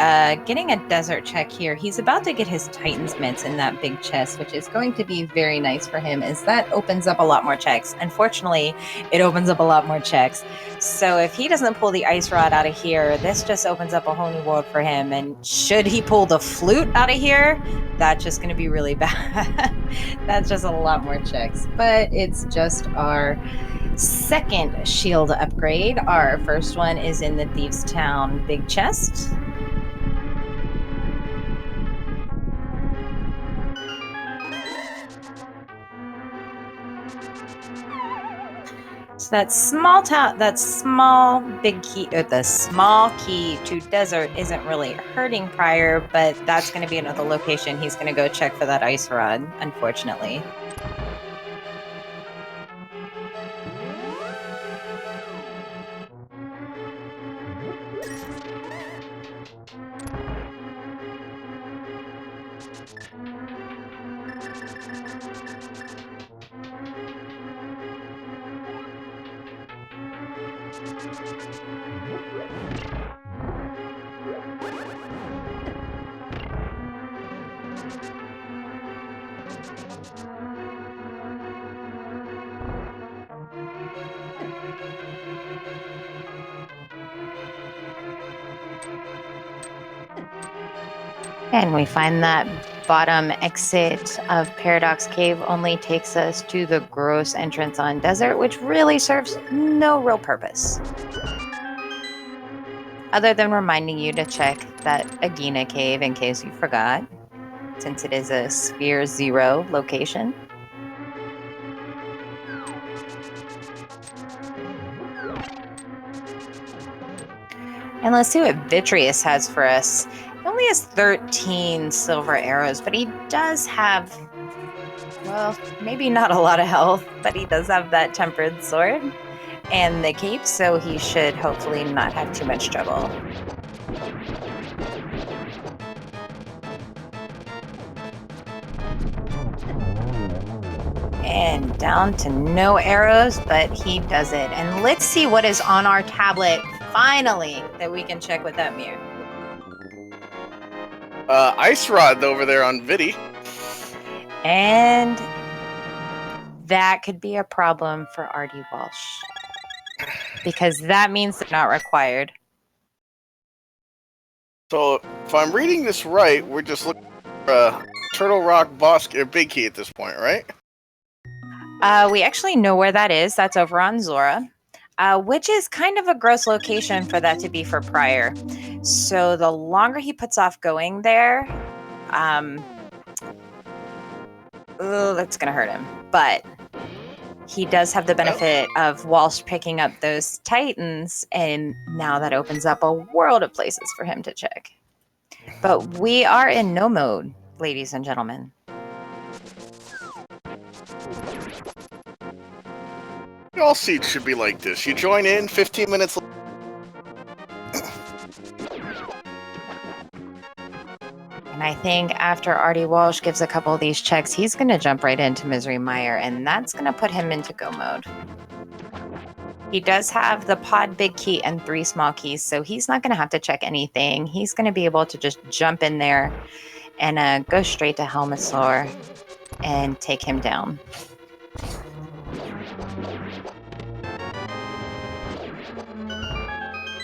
getting a desert check here. He's about to get his Titan's mitts in that big chest, which is going to be very nice for him, as that opens up a lot more checks. Unfortunately, it opens up a lot more checks. So if he doesn't pull the ice rod out of here, this just opens up a whole new world for him. And should he pull the flute out of here, that's just going to be really bad. That's just a lot more checks, but it's just our second shield upgrade. Our first one is in the Thieves Town big chest. So that small big key, or the small key to desert isn't really hurting prieR, but that's going to be another location he's going to go check for that ice rod, unfortunately. And we find that bottom exit of Paradox Cave only takes us to the gross entrance on desert, which really serves no real purpose. other than reminding you to check that Agena cave in case you forgot, since it is a Sphere 0 location. And let's see what Vitreous has for us. He only has 13 silver arrows, but he does have, well, maybe not a lot of health, but he does have that tempered sword and the cape, so he should hopefully not have too much trouble. And down to no arrows, but he does it. And let's see what is on our tablet, finally, that we can check with that mirror. Ice Rod over there on Vidi. And that could be a problem for Artie Walsh, because that means they're not required. So if I'm reading this right, we're just looking for Turtle Rock boss or Big Key at this point, right? We actually know where that is. That's over on Zora, which is kind of a gross location for that to be for prieR. So the longer he puts off going there, that's going to hurt him. But he does have the benefit of Walsh picking up those Titans, and now that opens up a world of places for him to check. But we are in no mode, ladies and gentlemen. All seeds should be like this. You join in, 15 minutes later. And I think after Artie Walsh gives a couple of these checks, he's going to jump right into Misery Mire, and that's going to put him into go mode. He does have the pod big key and 3 small keys, so he's not going to have to check anything. He's going to be able to just jump in there and go straight to Helmethor and take him down.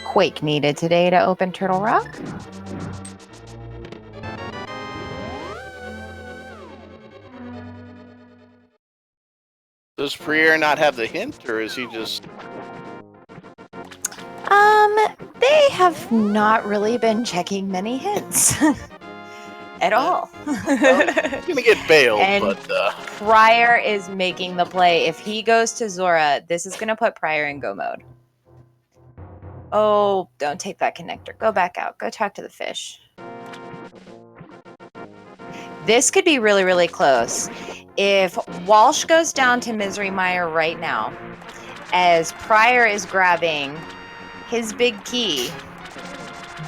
Quake needed today to open Turtle Rock. Does prieR not have the hint, or is he just... They have not really been checking many hints at all. Well, he's gonna get bailed, and but... prieR is making the play. If he goes to Zora, this is going to put prieR in go mode. Oh, don't take that connector. Go back out. Go talk to the fish. This could be really, really close. If Walsh goes down to Misery Mire right now, as prieR is grabbing his big key,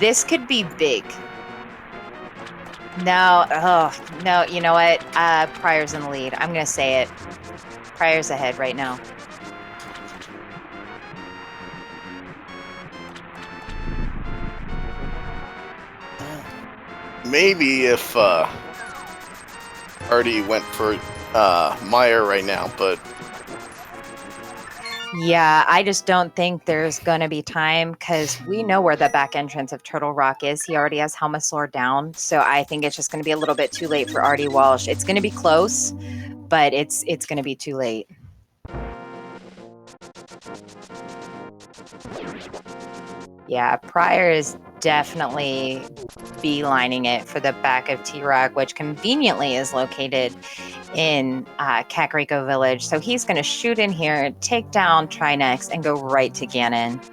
this could be big. No, no, you know what? prieR's in the lead. I'm going to say it. prieR's ahead right now. Maybe if Artie went for Mire right now, but... Yeah, I just don't think there's going to be time, because we know where the back entrance of Turtle Rock is. He already has Helmethor down, so I think it's just going to be a little bit too late for Artie Walsh. It's going to be close, but it's going to be too late. Yeah, prieR is definitely beelining it for the back of T-Rock, which conveniently is located in Kakariko Village. So he's going to shoot in here, take down Trinex, and go right to Ganon.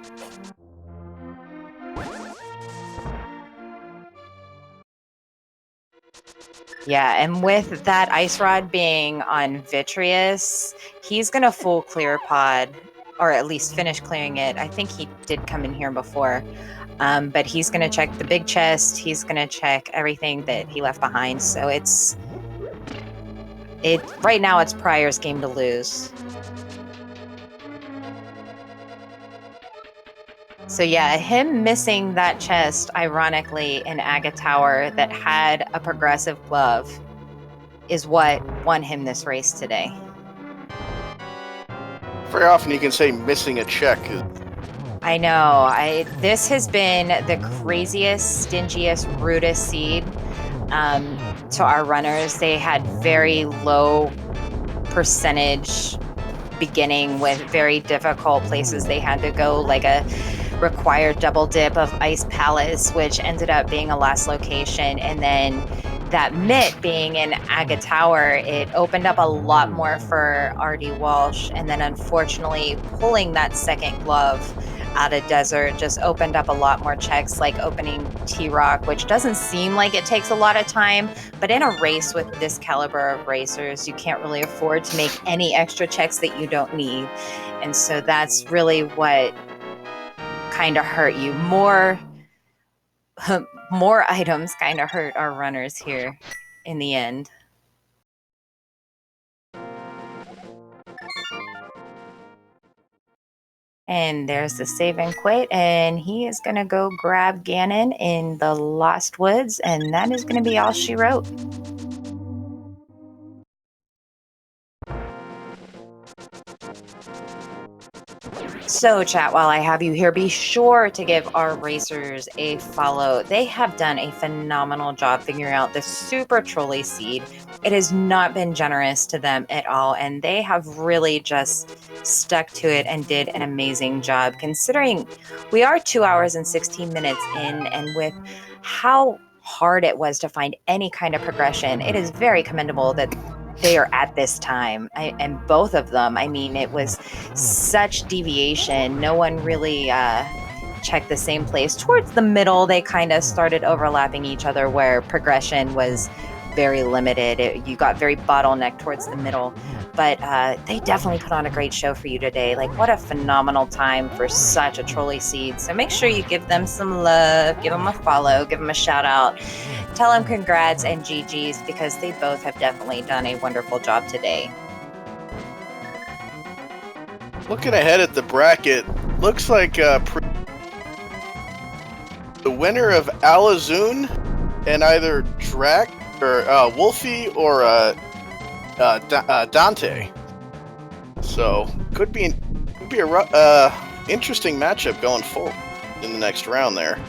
Yeah, and with that Ice Rod being on Vitreous, he's going to full clear pod, or at least finish clearing it. I think he did come in here before. But he's going to check the big chest. He's going to check everything that he left behind. So right now it's prieR's game to lose. So yeah, him missing that chest, ironically, in Aga Tower that had a progressive glove is what won him this race today. Very often you can say missing a check. I know. This has been the craziest, stingiest, rudest seed to our runners. They had very low percentage beginning with very difficult places they had to go, like a required double dip of Ice Palace, which ended up being a last location. And then that mitt being in Aga Tower, it opened up a lot more for R.D. Walsh. And then unfortunately, pulling that second glove out of Desert just opened up a lot more checks, like opening T-Rock, which doesn't seem like it takes a lot of time. But in a race with this caliber of racers, you can't really afford to make any extra checks that you don't need. And so that's really what kind of hurt you. More items kind of hurt our runners here in the end. And there's the save and quit, and he is going to go grab Ganon in the Lost Woods, and that is going to be all she wrote. So, chat, while I have you here, be sure to give our racers a follow. They have done a phenomenal job figuring out this super trolley seed. It has not been generous to them at all, and they have really just stuck to it and did an amazing job, considering we are 2 hours and 16 minutes in, and with how hard it was to find any kind of progression, it is very commendable that they are at this time. And both of them, I mean, it was such deviation. No one really checked the same place. Towards the middle, they kind of started overlapping each other where progression was very limited. You got very bottlenecked towards the middle. But they definitely put on a great show for you today. Like, what a phenomenal time for such a trolley seed. So make sure you give them some love, give them a follow, give them a shout out. Tell them congrats and GG's, because they both have definitely done a wonderful job today. Looking ahead at the bracket, looks like the winner of Alazoon and either Drac or Wolfie or Dante. So could be a interesting matchup going forward in the next round there.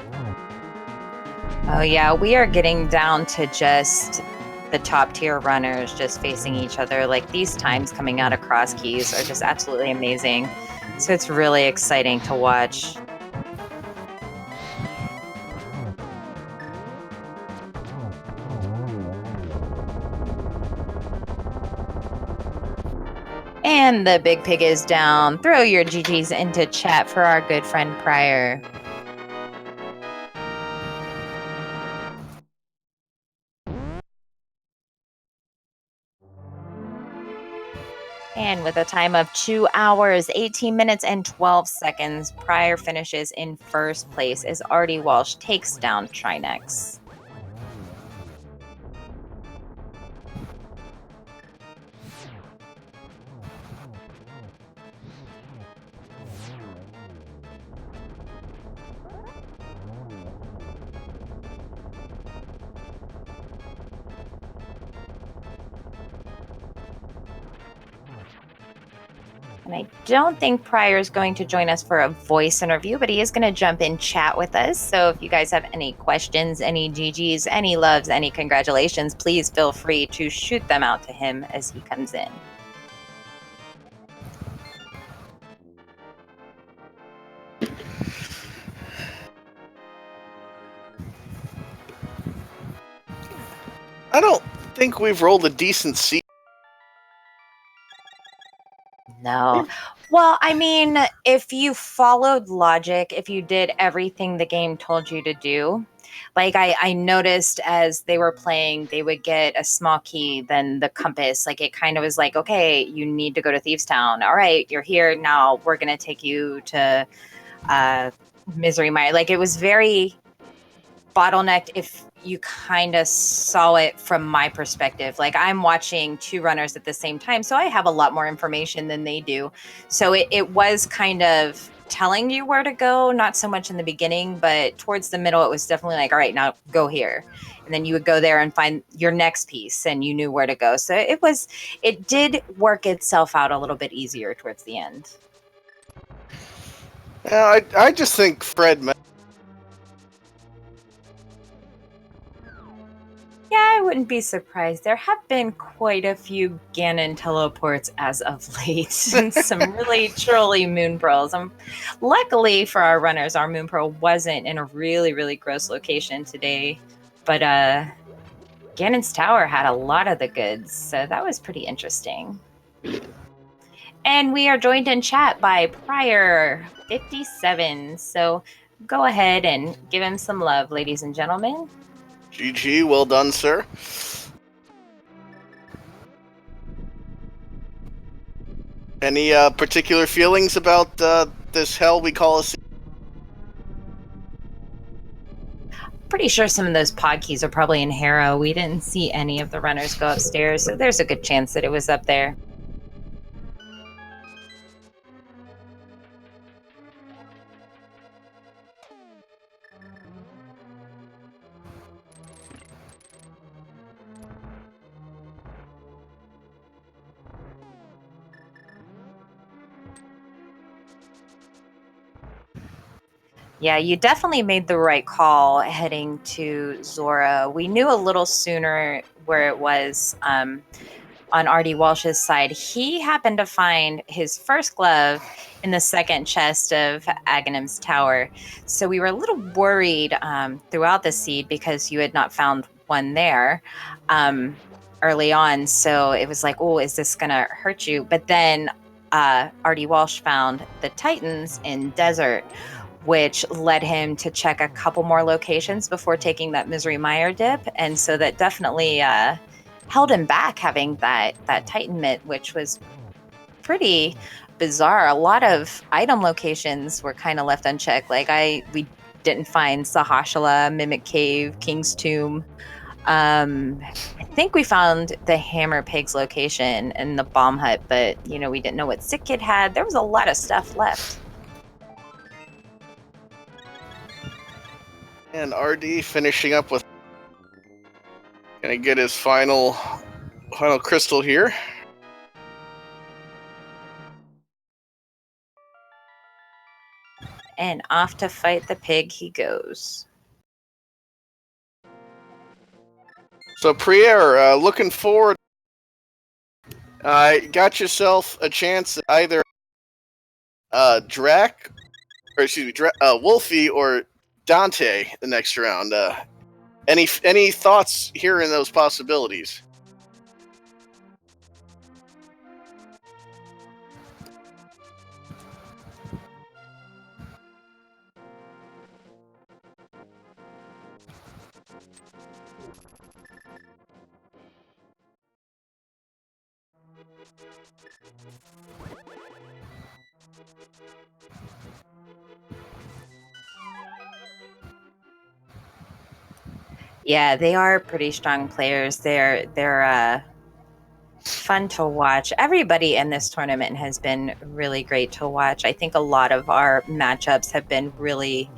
Oh yeah, we are getting down to just the top tier runners just facing each other. Like, these times coming out of Cross Keys are just absolutely amazing. So it's really exciting to watch. And the big pig is down. Throw your GGs into chat for our good friend prieR. And with a time of 2 hours, 18 minutes, and 12 seconds, prieR finishes in first place as R.D. Walsh takes down Trinex. And I don't think prieR is going to join us for a voice interview, but he is going to jump in chat with us. So if you guys have any questions, any GGs, any loves, any congratulations, please feel free to shoot them out to him as he comes in. I don't think we've rolled a decent seed. No. Well, I mean, if you followed logic, if you did everything the game told you to do, like I noticed as they were playing, they would get a small key, then the compass. Like, it kind of was like, okay, you need to go to Thieves Town. All right, you're here now. We're going to take you to Misery Mire. Like, it was very bottlenecked if you kind of saw it from my perspective. Like, I'm watching two runners at the same time, so I have a lot more information than they do. So it was kind of telling you where to go, not so much in the beginning, but towards the middle, it was definitely like, all right, now go here. And then you would go there and find your next piece, and you knew where to go. So it did work itself out a little bit easier towards the end. I just think Fred. Yeah, wouldn't be surprised. There have been quite a few Ganon teleports as of late, and some really trolly moon pearls. Luckily for our runners, our moon pearl wasn't in a really, really gross location today, but Ganon's tower had a lot of the goods, so that was pretty interesting. And we are joined in chat by prieR57, so go ahead and give him some love, ladies and gentlemen. GG, well done, sir. Any particular feelings about this hell we call a sea? Pretty sure some of those pod keys are probably in Harrow. We didn't see any of the runners go upstairs, so there's a good chance that it was up there. Yeah, you definitely made the right call heading to Zora. We knew a little sooner where it was on R.D. Walsh's side. He happened to find his first glove in the second chest of Aghanim's tower. So we were a little worried throughout the seed because you had not found one there early on. So it was like, oh, is this going to hurt you? But then R.D. Walsh found the Titans in Desert, which led him to check a couple more locations before taking that Misery Mire dip. And so that definitely held him back, having that Titan mitt, which was pretty bizarre. A lot of item locations were kind of left unchecked. Like we didn't find Sahashala, Mimic Cave, King's Tomb. I think we found the Hammer Pig's location and the Bomb Hut, but we didn't know what Sick Kid had. There was a lot of stuff left. And RD finishing up with gonna get his final crystal here. And off to fight the pig he goes. So prieR, looking forward. Got yourself a chance at either Wolfie or Dante the next round. Any thoughts here in those possibilities? Yeah, they are pretty strong players. They're fun to watch. Everybody in this tournament has been really great to watch. I think a lot of our matchups have been really,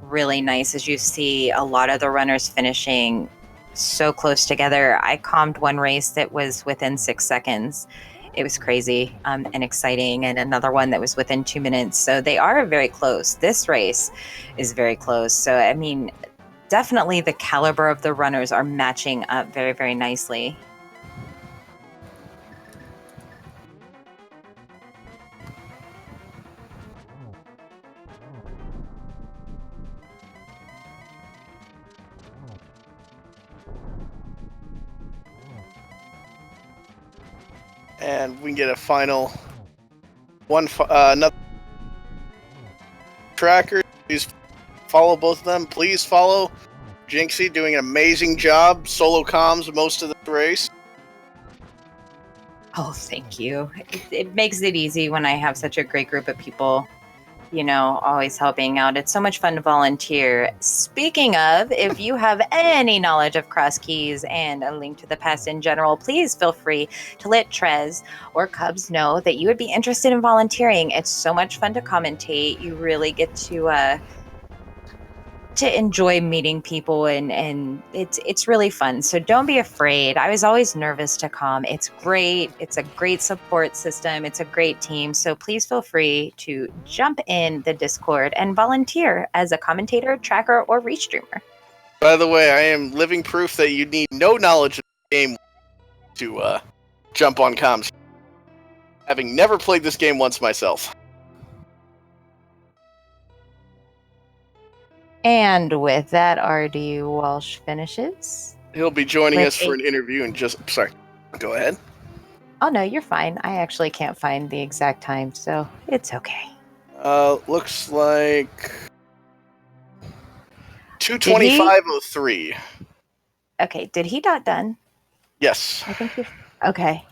really nice. As you see, a lot of the runners finishing so close together. I calmed one race that was within 6 seconds. It was crazy and exciting, and another one that was within 2 minutes. So they are very close. This race is very close. So, I mean, definitely the caliber of the runners are matching up very, very nicely. And we can get a final another tracker. Please follow both of them. Please follow Jinxie, doing an amazing job. Solo comms most of the race. Oh, thank you. It makes it easy when I have such a great group of people, always helping out. It's so much fun to volunteer. Speaking of, if you have any knowledge of cross keys and a link to the past in general, please feel free to let Trez or Cubs know that you would be interested in volunteering. It's so much fun to commentate. You really get to enjoy meeting people, and it's really fun. So don't be afraid. I was always nervous to come. It's great. It's a great support system. It's a great team. So please feel free to jump in the Discord and volunteer as a commentator, tracker, or restreamer. By the way, I am living proof that you need no knowledge of the game to jump on comms. Having never played this game once myself. And with that, RD Walsh finishes. He'll be joining With us for an interview in just... Sorry. Go ahead. Oh, no, you're fine. I actually can't find the exact time, so it's okay. Looks like 2:25:03. Okay, did he not done? Yes. I think he... Okay.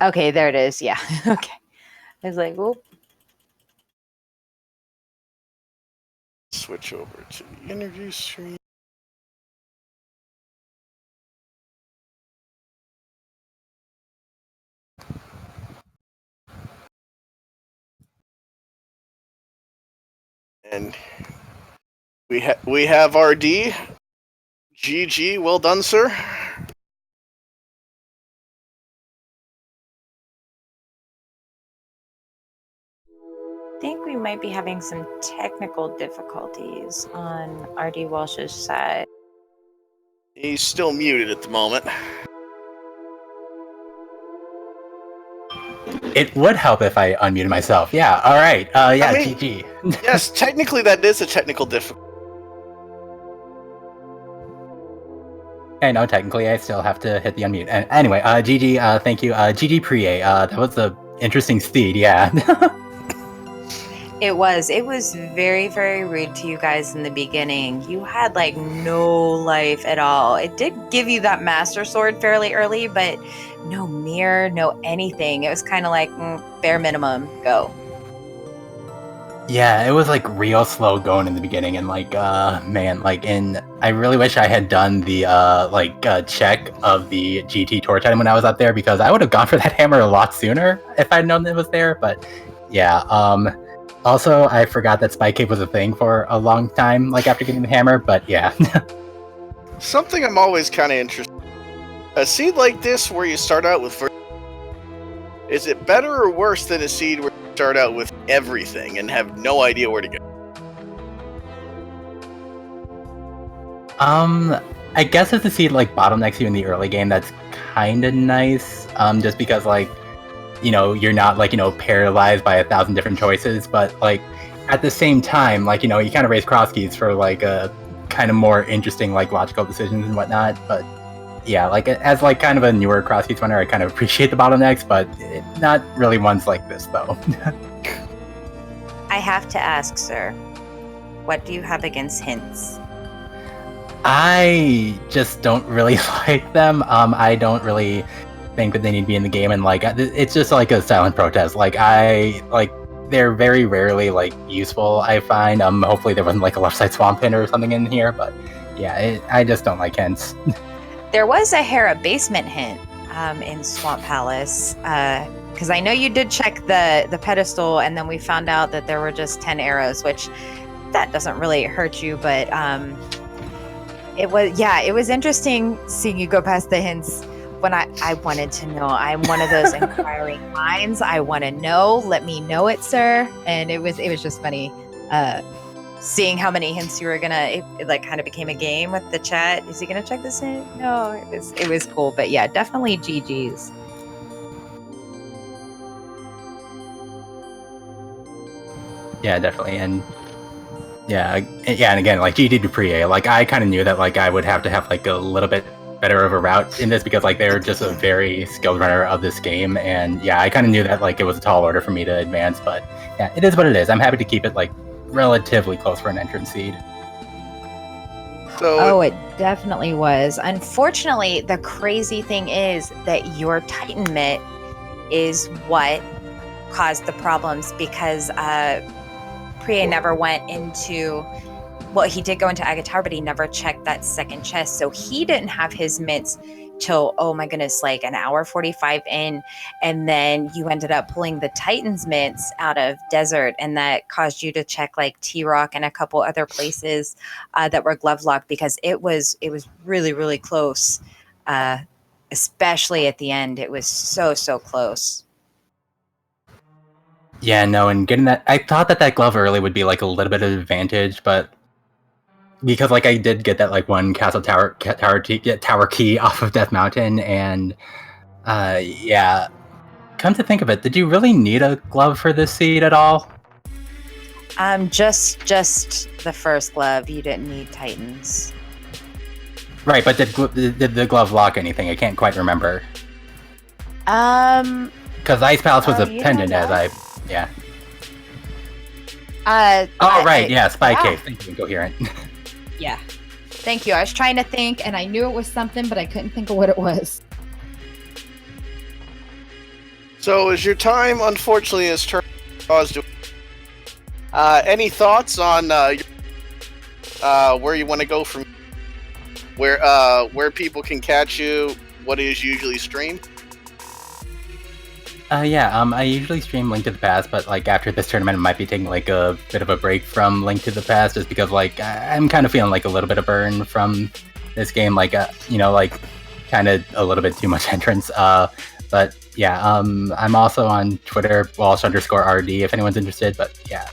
Okay, there it is. Yeah. Okay. I was like, whoop. Switch over to the interview stream. And we have RD. GG, well done, sir. I think we might be having some technical difficulties on RD Walsh's side. He's still muted at the moment. It would help if I unmuted myself. Yeah, alright. Yeah, I mean, GG. Yes, technically that is a technical difficulty. I know, technically I still have to hit the unmute. And anyway, GG, thank you. GG prieR, that was an interesting steed, yeah. It was very, very rude to you guys in the beginning. You had like no life at all. It did give you that master sword fairly early, but no mirror, no anything. It was kind of like bare minimum, go. Yeah, it was like real slow going in the beginning, and like, man, like, I really wish I had done the, check of the GT Tour Titan when I was up there, because I would have gone for that hammer a lot sooner if I'd known it was there, but yeah, also, I forgot that Spike Cape was a thing for a long time, like, after getting the hammer, but yeah. Something I'm always kind of interested in. A seed like this, where you start out with... Is it better or worse than a seed where you start out with everything and have no idea where to go? I guess if the seed, like, bottlenecks you in the early game, that's kind of nice, just because, like, you know, you're not, like, you know, paralyzed by 1,000 different choices, but, like, at the same time, like, you know, you kind of raise cross keys for, like, a kind of more interesting, like, logical decisions and whatnot, but yeah, like, as, like, kind of a newer cross keys runner, I kind of appreciate the bottlenecks, but not really ones like this, though. I have to ask, sir, what do you have against hints? I just don't really like them. I don't really think that they need to be in the game, and like it's just like a silent protest. Like they're very rarely like useful, I find. Hopefully there wasn't like a left side swamp hint or something in here, but yeah, I just don't like hints. There was a Hera basement hint in Swamp Palace, because I know you did check the pedestal, and then we found out that there were just 10 arrows, which that doesn't really hurt you, but it was interesting seeing you go past the hints. When I wanted to know, I'm one of those inquiring minds. I want to know. Let me know it, sir. And it was just funny seeing how many hints you were gonna. It like kind of became a game with the chat. Is he gonna check this hint? No, it was cool. But yeah, definitely GG's. Yeah, definitely, and and again, like GD to prieR, like I kind of knew that like I would have to have like a little bit better of a route in this, because like they're just a very skilled runner of this game, and yeah, I kind of knew that like it was a tall order for me to advance, but yeah, it is what it is. I'm happy to keep it like relatively close for an entrance seed. So it definitely was. Unfortunately, the crazy thing is that your Titan mitt is what caused the problems, because prieR never went into... Well, he did go into Agatar, but he never checked that second chest. So he didn't have his mitts till, oh my goodness, like an hour 45 in. And then you ended up pulling the Titan's mitts out of Desert, and that caused you to check like T-Rock and a couple other places that were glove locked, because it was really, really close. Especially at the end. It was so close. Yeah, no, and getting that, I thought that glove early would be like a little bit of advantage, but because like I did get that like one castle tower key off of Death Mountain, and yeah. Come to think of it, did you really need a glove for this seed at all? Just the first glove. You didn't need Titans. Right, but did the glove lock anything? I can't quite remember. Because Ice Palace was a pendant, yeah. Spy Cave. Thank you, Incoherent. Yeah. Thank you. I was trying to think, and I knew it was something, but I couldn't think of what it was. So, as your time, unfortunately, is turned to any thoughts on where you want to go from where people can catch you? What is usually streamed? I usually stream Link to the Past, but like after this tournament, I might be taking like a bit of a break from Link to the Past, just because like I'm kind of feeling like a little bit of burn from this game, like like kind of a little bit too much entrance. But yeah, I'm also on Twitter, Walsh_RD, if anyone's interested. But yeah.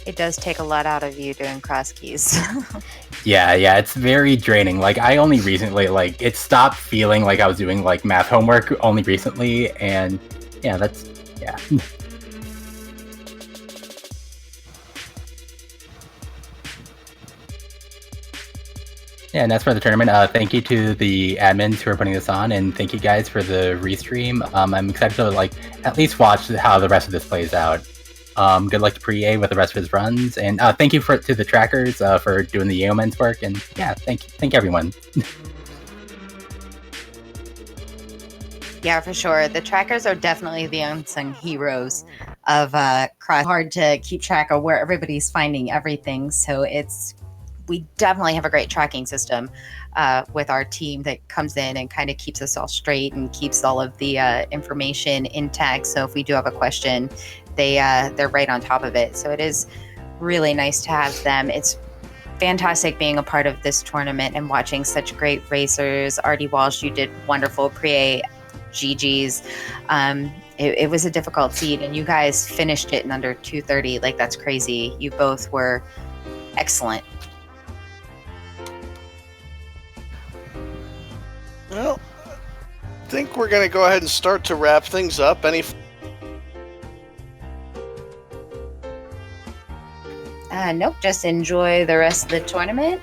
It does take a lot out of you doing cross keys. Yeah, it's very draining. Like, I only recently, like, it stopped feeling like I was doing, like, math homework only recently, and yeah. Yeah, and that's for the tournament. Thank you to the admins who are putting this on, and thank you guys for the restream. I'm excited to, like, at least watch how the rest of this plays out. Good luck to prieR with the rest of his runs, and thank you to the trackers for doing the yeoman's work, and yeah, thank everyone. Yeah, for sure. The trackers are definitely the unsung heroes of cross. Hard to keep track of where everybody's finding everything, so we definitely have a great tracking system with our team that comes in and kind of keeps us all straight and keeps all of the information intact. So if we do have a question, they're right on top of it. So it is really nice to have them. It's fantastic being a part of this tournament and watching such great racers. RD Walsh, you did wonderful. prieR, GG's. It was a difficult seed, and you guys finished it in under 2:30. Like, that's crazy. You both were excellent. Well, I think we're going to go ahead and start to wrap things up. Nope, just enjoy the rest of the tournament.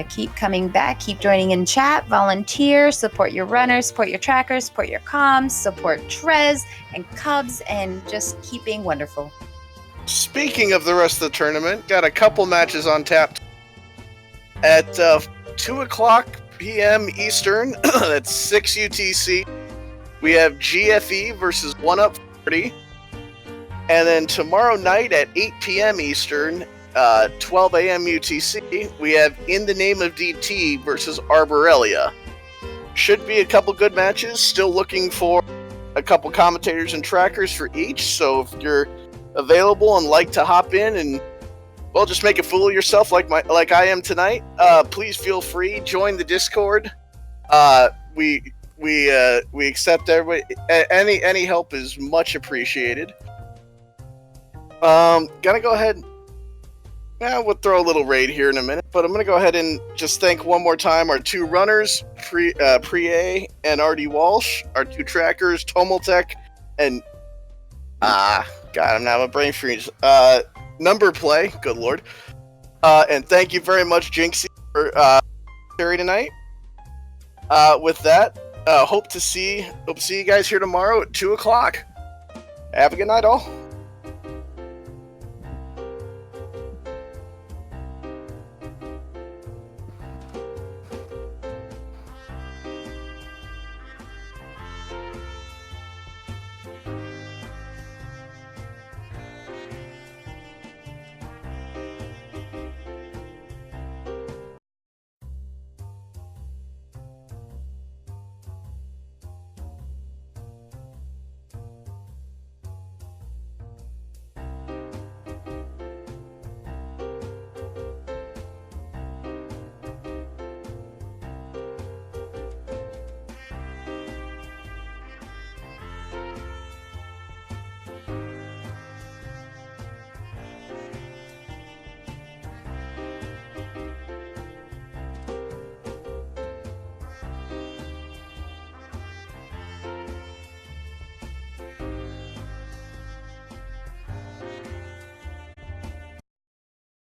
Keep coming back, keep joining in chat, volunteer, support your runners, support your trackers, support your comms, support Trez and Cubs, and just keep being wonderful. Speaking of the rest of the tournament, got a couple matches on tap at 2:00 p.m. Eastern. That's 6 UTC. We have GFE versus 1UP40. And then tomorrow night at 8 p.m. Eastern, 12 a.m. UTC, we have In the Name of DT versus Arborelia. Should be a couple good matches. Still looking for a couple commentators and trackers for each. So if you're available and like to hop in and, well, just make a fool of yourself like I am tonight, please feel free. Join the Discord. We accept everybody. Any help is much appreciated. Gonna go ahead. We'll throw a little raid here in a minute, but I'm gonna go ahead and just thank one more time our two runners, prieR and RD Walsh, our two trackers, Tomoltech, and God, I'm not a brain freeze. Number play, good lord. And thank you very much, Jinxie, for sharing tonight. With that, hope to see you guys here tomorrow at 2:00. Have a good night, all.